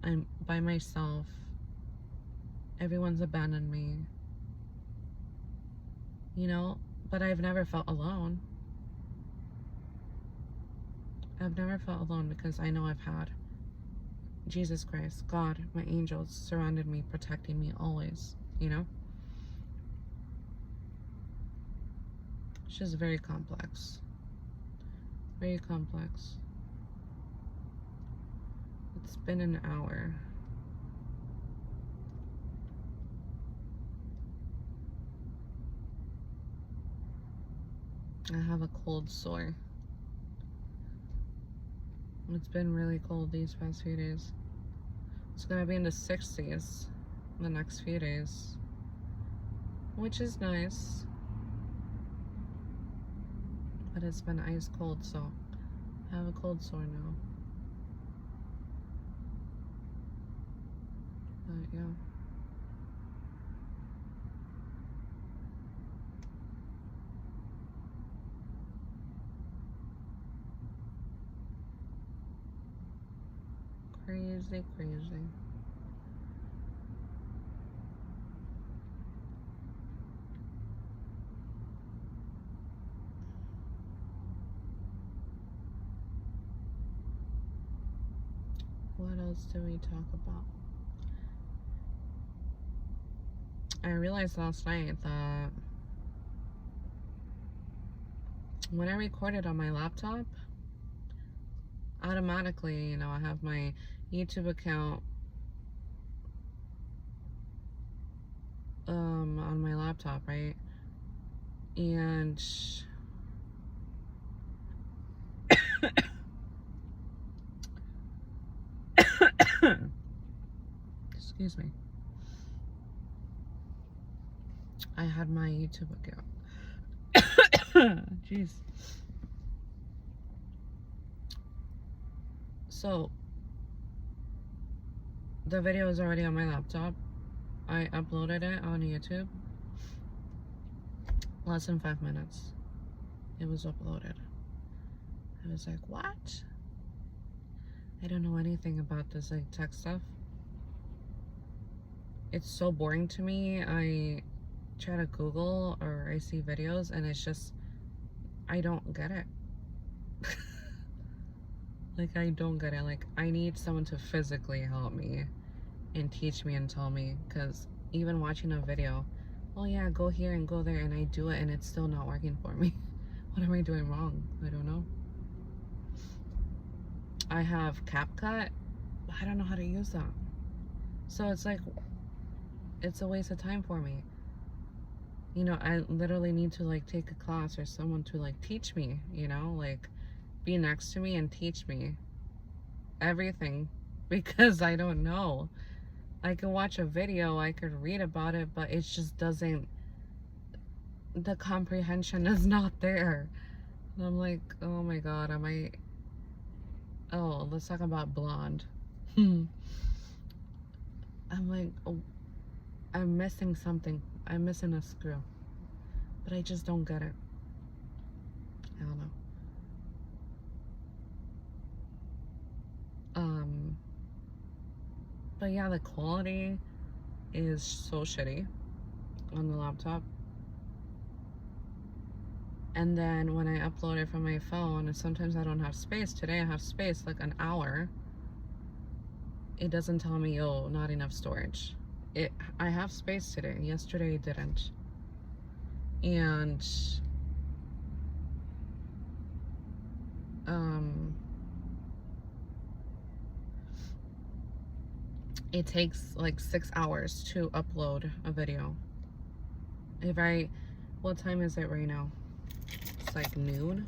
I'm by myself. Everyone's abandoned me. You know, but I've never felt alone. I've never felt alone, because I know I've had Jesus Christ, God, my angels surrounded me, protecting me always, you know? It's just very complex. Very complex. It's been an hour. I have a cold sore. It's been really cold these past few days. It's gonna be in the 60s the next few days, which is nice. But it's been ice cold, so I have a cold sore now. But yeah. Crazy, crazy. What else do we talk about? I realized last night that when I recorded on my laptop, automatically, you know, I have my YouTube account on my laptop, right? And excuse me. I had my YouTube account. Jeez. So the video is already on my laptop. I uploaded it on YouTube. Less than 5 minutes. It was uploaded. I was like, what? I don't know anything about this like tech stuff. It's so boring to me. I try to Google or I see videos and it's just, I don't get it. Like, I don't get it. Like, I need someone to physically help me and teach me and tell me, because even watching a video, oh yeah, go here and go there, and I do it and it's still not working for me. What am I doing wrong? I don't know. I have CapCut, but I don't know how to use that. So it's like, it's a waste of time for me. You know, I literally need to like take a class or someone to like teach me, you know, like be next to me and teach me everything, because I don't know. I can watch a video, I could read about it, but it just doesn't, the comprehension is not there. And I'm like, oh my god, oh, let's talk about Blonde. I'm like, oh, I'm missing something. I'm missing a screw. But I just don't get it. I don't know. But yeah, the quality is so shitty on the laptop. And then when I upload it from my phone, and sometimes I don't have space. Today I have space, like an hour. It doesn't tell me, oh, not enough storage. I have space today. Yesterday it didn't. And it takes like 6 hours to upload a video. What time is it right now? It's like noon.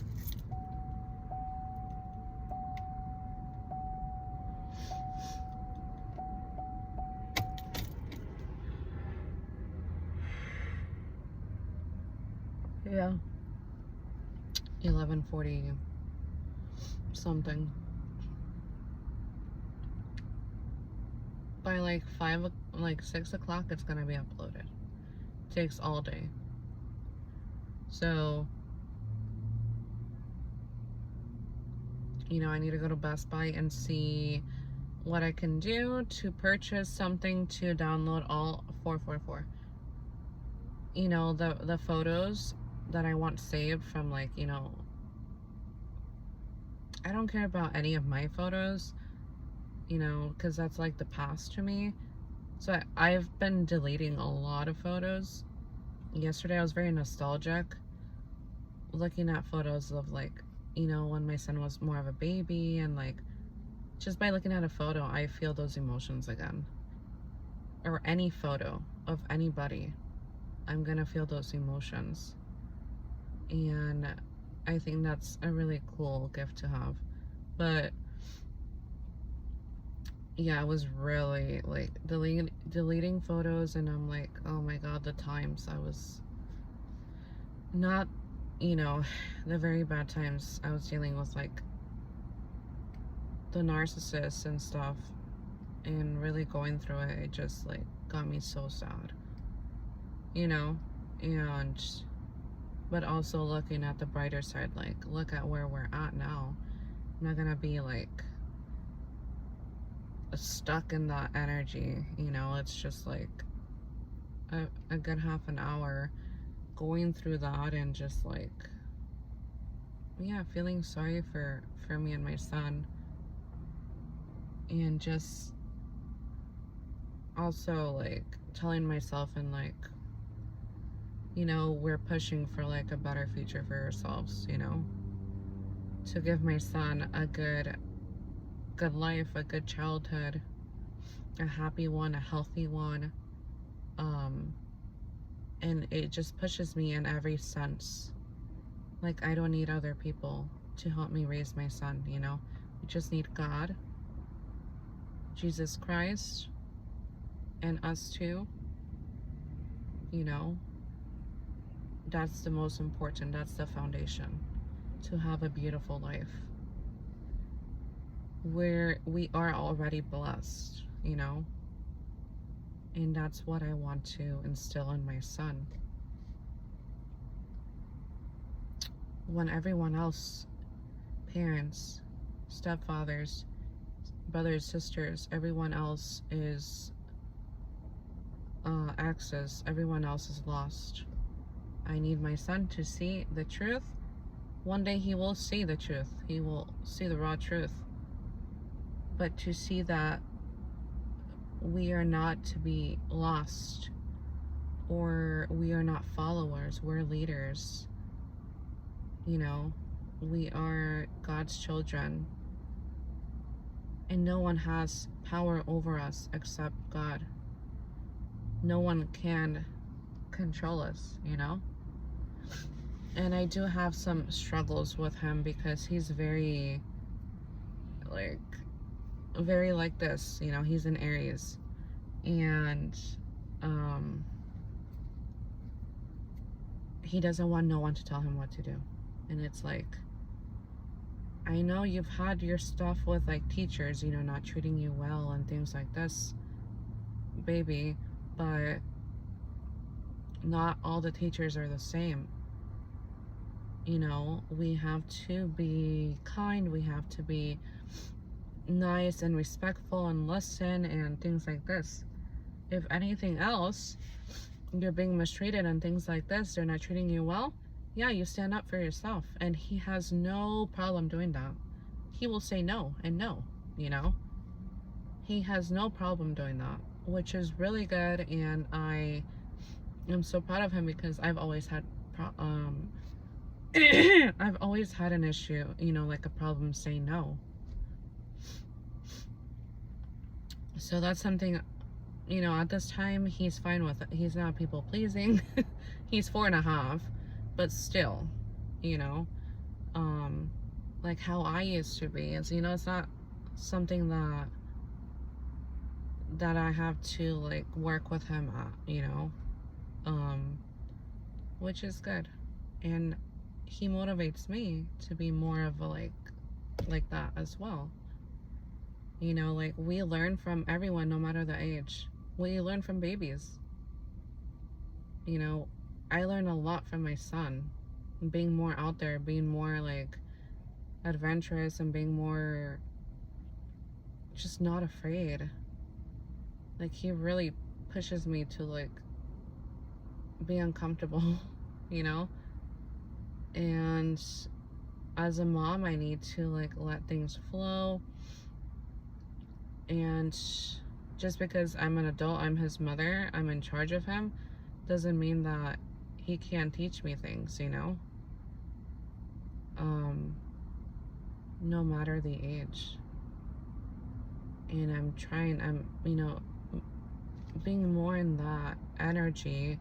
Yeah. 11:40 something. By like 6 o'clock, it's gonna be uploaded. It takes all day. So, you know, I need to go to Best Buy and see what I can do to purchase something to download all 444. You know, the photos that I want saved from, like, you know, I don't care about any of my photos, you know, because that's like the past to me. So I've been deleting a lot of photos. Yesterday I was very nostalgic, looking at photos of, like, you know, when my son was more of a baby, and like, just by looking at a photo, I feel those emotions again. Or any photo of anybody, I'm gonna feel those emotions. And I think that's a really cool gift to have. But yeah, I was really like deleting photos, and I'm like, oh my god, the times I was not, you know, the very bad times I was dealing with, like the narcissists and stuff, and really going through it. It just like got me so sad, you know. And but also looking at the brighter side, like look at where we're at now. I'm not gonna be like stuck in that energy, you know. It's just like a good half an hour going through that, and just like, yeah, feeling sorry for me and my son, and just also like telling myself, and like, you know, we're pushing for like a better future for ourselves, you know, to give my son a good life, a good childhood, a happy one, a healthy one. um and it just pushes me in every sense. Like, I don't need other people to help me raise my son, you know. We just need God, Jesus Christ, and us too, you know. That's the most important. That's the foundation to have a beautiful life, where we are already blessed, you know. And that's what I want to instill in my son. When everyone else, parents, stepfathers, brothers, sisters, everyone else is access, everyone else is lost. I need my son to see the truth. One day he will see the truth. He will see the raw truth. But to see that we are not to be lost, or we are not followers, we're leaders. You know, we are God's children, and no one has power over us except God. No one can control us, you know. And I do have some struggles with him, because he's very like this, you know. He's an Aries, and he doesn't want no one to tell him what to do. And it's like, I know you've had your stuff with like teachers, you know, not treating you well and things like this, baby, but not all the teachers are the same. You know, we have to be kind, we have to be nice and respectful and listen and things like this. If anything else, you're being mistreated and things like this, they're not treating you well, yeah, you stand up for yourself. And he has no problem doing that. He will say no and no, you know. He has no problem doing that, which is really good. And I am so proud of him, because I've always had I've always had an issue, you know, like a problem saying no. So that's something, you know, at this time, he's fine with it. He's not people pleasing. He's 4.5, but still, you know, like how I used to be. Is, you know, it's not something that I have to like work with him at, you know, which is good. And he motivates me to be more of a like that as well. You know, like, we learn from everyone, no matter the age. We learn from babies. You know, I learn a lot from my son, being more out there, being more like adventurous, and being more just not afraid. Like, he really pushes me to like be uncomfortable, you know. And as a mom, I need to like let things flow. And just because I'm an adult, I'm his mother, I'm in charge of him, doesn't mean that he can't teach me things, you know. No matter the age. And I'm, you know, being more in that energy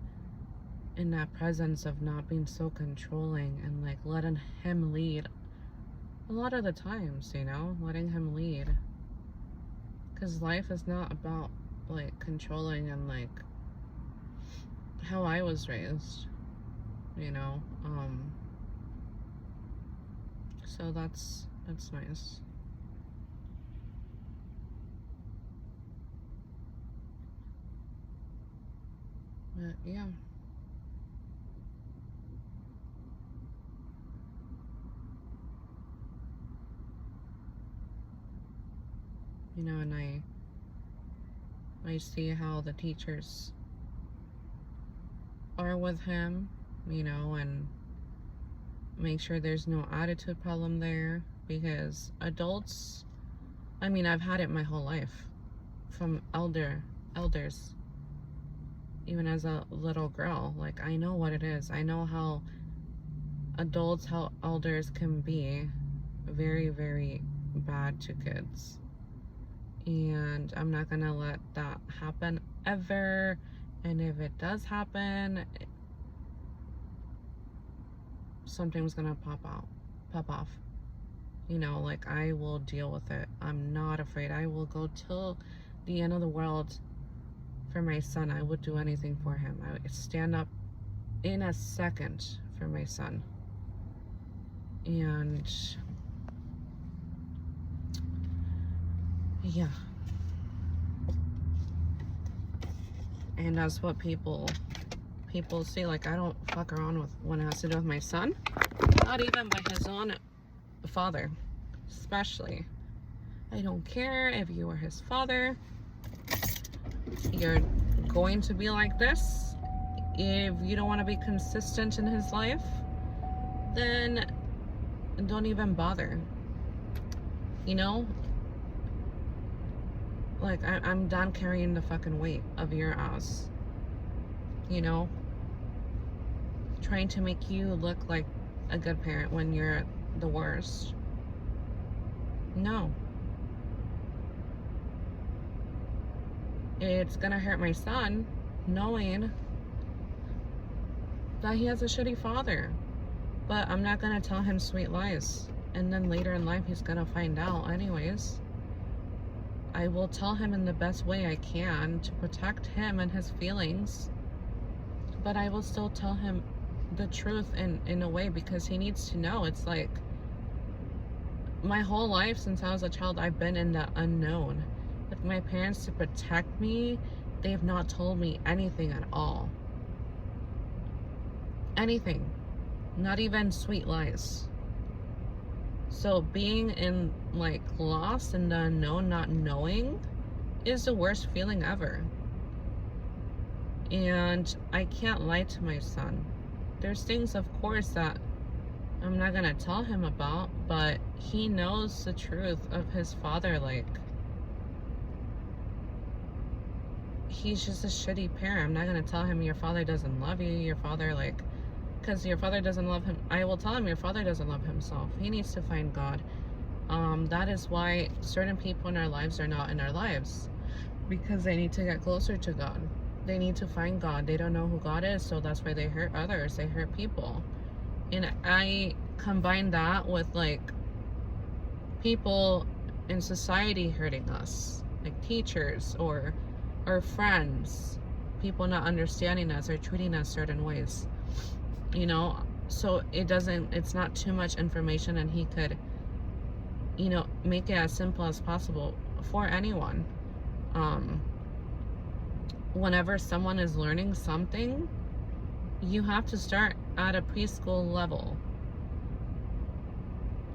in that presence of not being so controlling and like letting him lead a lot of the times, you know, letting him lead. Because life is not about like controlling and like how I was raised, you know. So that's nice. But yeah. You know, and I see how the teachers are with him, you know, and make sure there's no attitude problem there, because adults, I mean, I've had it my whole life from elders, even as a little girl. Like, I know what it is. I know how adults, how elders can be very, very bad to kids. And I'm not gonna let that happen ever. And if it does happen, something's gonna pop off. You know, like, I will deal with it. I'm not afraid. I will go till the end of the world for my son. I would do anything for him. I would stand up in a second for my son. And yeah. And that's what people see. Like, I don't fuck around with when it has to do with my son. Not even by his own father, especially. I don't care if you are his father. You're going to be like this. If you don't want to be consistent in his life, then don't even bother. You know? Like, I'm done carrying the fucking weight of your ass. You know? Trying to make you look like a good parent when you're the worst. No. It's gonna hurt my son knowing that he has a shitty father. But I'm not gonna tell him sweet lies. And then later in life, he's gonna find out anyways. I will tell him in the best way I can to protect him and his feelings. But I will still tell him the truth in a way, because he needs to know. It's like, my whole life since I was a child, I've been in the unknown. With my parents, to protect me, they've not told me anything at all. Anything. Not even sweet lies. So being in, like, lost in the unknown, not knowing, is the worst feeling ever. And I can't lie to my son. There's things, of course, that I'm not gonna tell him about, but he knows the truth of his father. Like, he's just a shitty parent. I'm not gonna tell him your father doesn't love you, your father, like, because your father doesn't love him. I will tell him your father doesn't love himself. He needs to find God. That is why certain people in our lives are not in our lives, because they need to get closer to God. They need to find God. They don't know who God is, so that's why they hurt others. They hurt people. And I combine that with, like, people in society hurting us, like teachers or our friends, people not understanding us or treating us certain ways, you know. So it's not too much information, and he could, you know, make it as simple as possible for anyone. Whenever someone is learning something, you have to start at a preschool level.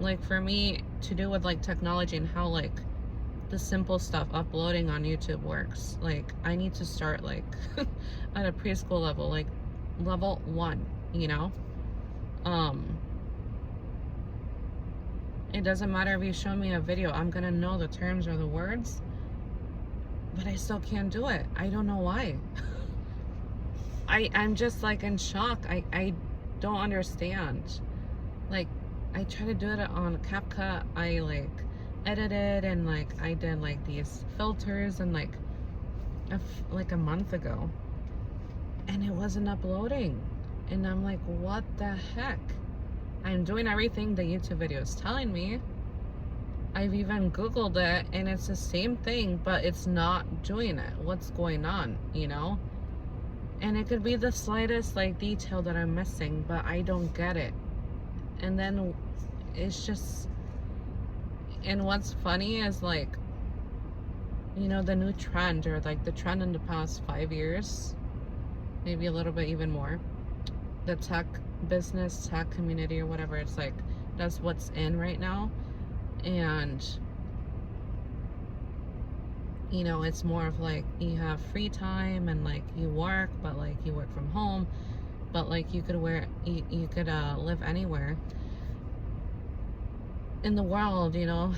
Like, for me, to do with, like, technology and how, like, the simple stuff uploading on YouTube works, like, I need to start, like, at a preschool level, like level 1, you know. It doesn't matter if you show me a video, I'm gonna know the terms or the words, but I still can't do it. I don't know why. I'm just, like, in shock. I don't understand. Like, I try to do it on CapCut. I, like, edited, and, like, I did, like, these filters, and, like a month ago. and it wasn't uploading. And I'm like, what the heck? I'm doing everything the YouTube video is telling me. I've even Googled it and it's the same thing, but it's not doing it. What's going on, you know? And it could be the slightest like detail that I'm missing, but I don't get it. And then it's just, and what's funny is like, you know, the new trend, or like the trend in the past 5 years, maybe a little bit even more, the tech business, tech community or whatever, it's like, that's what's in right now. And you know, it's more of like, you have free time and like you work, but like you work from home, but like you could live anywhere in the world, you know,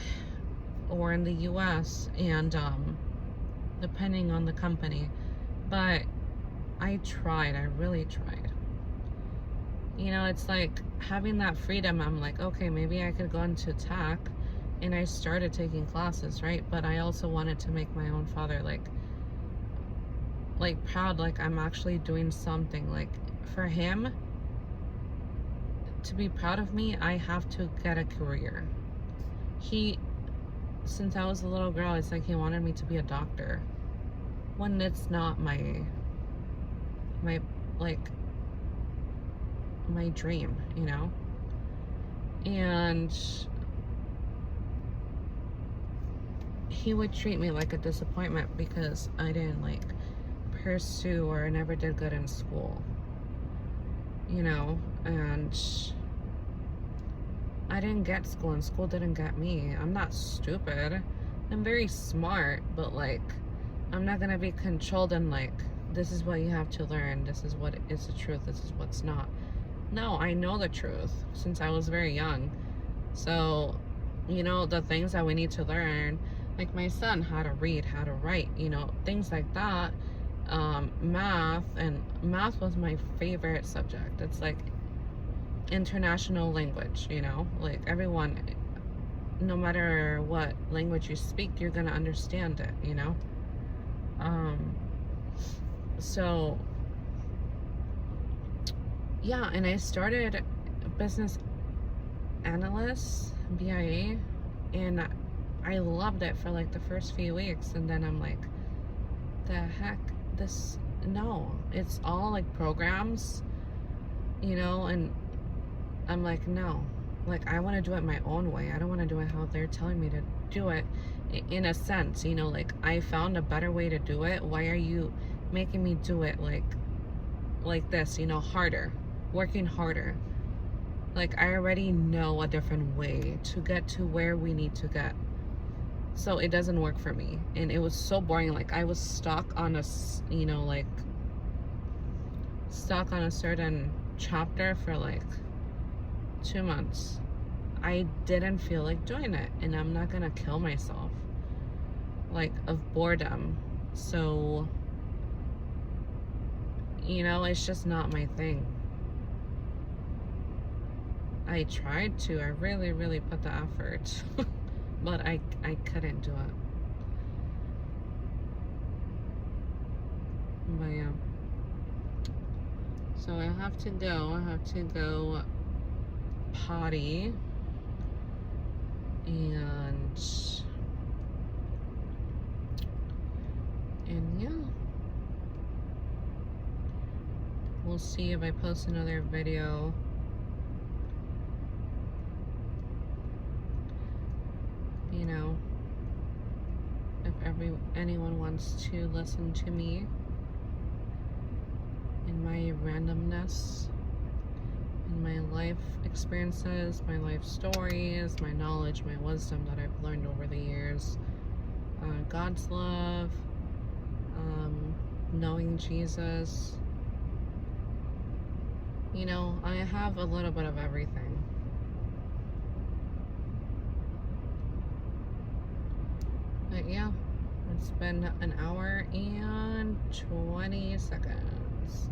or in the US, and depending on the company. But I really tried. You know, it's like having that freedom. I'm like, okay, maybe I could go into tech. And I started taking classes, right? But I also wanted to make my own father like proud, like I'm actually doing something. Like for him to be proud of me, I have to get a career. Since I was a little girl, it's like he wanted me to be a doctor, when it's not my dream, you know? And he would treat me like a disappointment because I didn't like pursue, or I never did good in school, you know? And I didn't get school, and school didn't get me. I'm not stupid. I'm very smart, but like, I'm not gonna be controlled and like, this is what you have to learn, this is what is the truth, this is what's not. No, I know the truth since I was very young. So, you know, the things that we need to learn, like my son, how to read, how to write, you know, things like that. Math was my favorite subject. It's like international language, you know, like everyone, no matter what language you speak, you're gonna understand it, you know. So yeah, and I started business analyst, BIA, and I loved it for like the first few weeks, and then I'm like, the heck, no, it's all like programs, you know. And I'm like, no, like I want to do it my own way. I don't want to do it how they're telling me to do it. In a sense, you know, like I found a better way to do it. Why are you making me do it like this, you know, harder, working harder? Like I already know a different way to get to where we need to get. So it doesn't work for me. And it was so boring. Like I was stuck on a, you know, like stuck on a certain chapter for like 2 months. I didn't feel like doing it, and I'm not gonna kill myself like of boredom. So, you know, it's just not my thing. I tried to, I really put the effort, but I couldn't do it. But yeah. So I have to go potty, and yeah, we'll see if I post another video. You know, if anyone wants to listen to me in my randomness, in my life experiences, my life stories, my knowledge, my wisdom that I've learned over the years, God's love, knowing Jesus. You know, I have a little bit of everything. But yeah, it's been an hour and 20 seconds.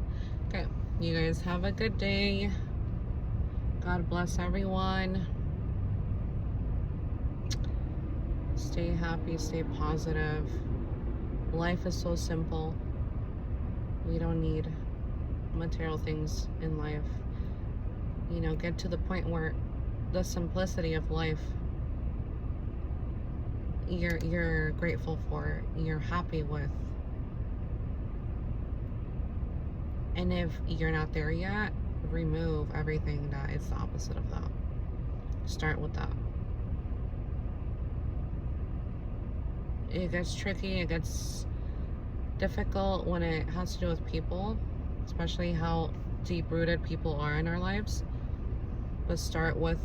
Okay, you guys have a good day. God bless everyone. Stay happy, stay positive. Life is so simple. We don't need material things in life. You know, get to the point where the simplicity of life, you're grateful for, you're happy with. And if you're not there yet, remove everything that is the opposite of that. Start with that. It gets tricky, it gets difficult when it has to do with people, especially how deep-rooted people are in our lives. But start with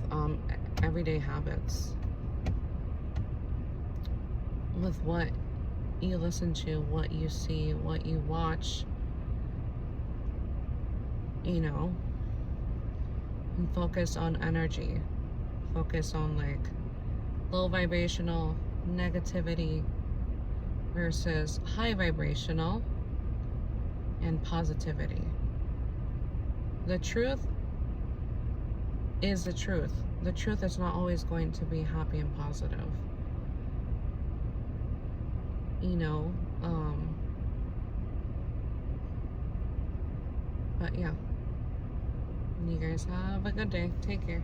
everyday habits. With what you listen to, what you see, what you watch, you know, and focus on energy. Focus on like low vibrational negativity versus high vibrational and positivity. The truth is the truth. The truth is not always going to be happy and positive. You know, but yeah. You guys have a good day. Take care.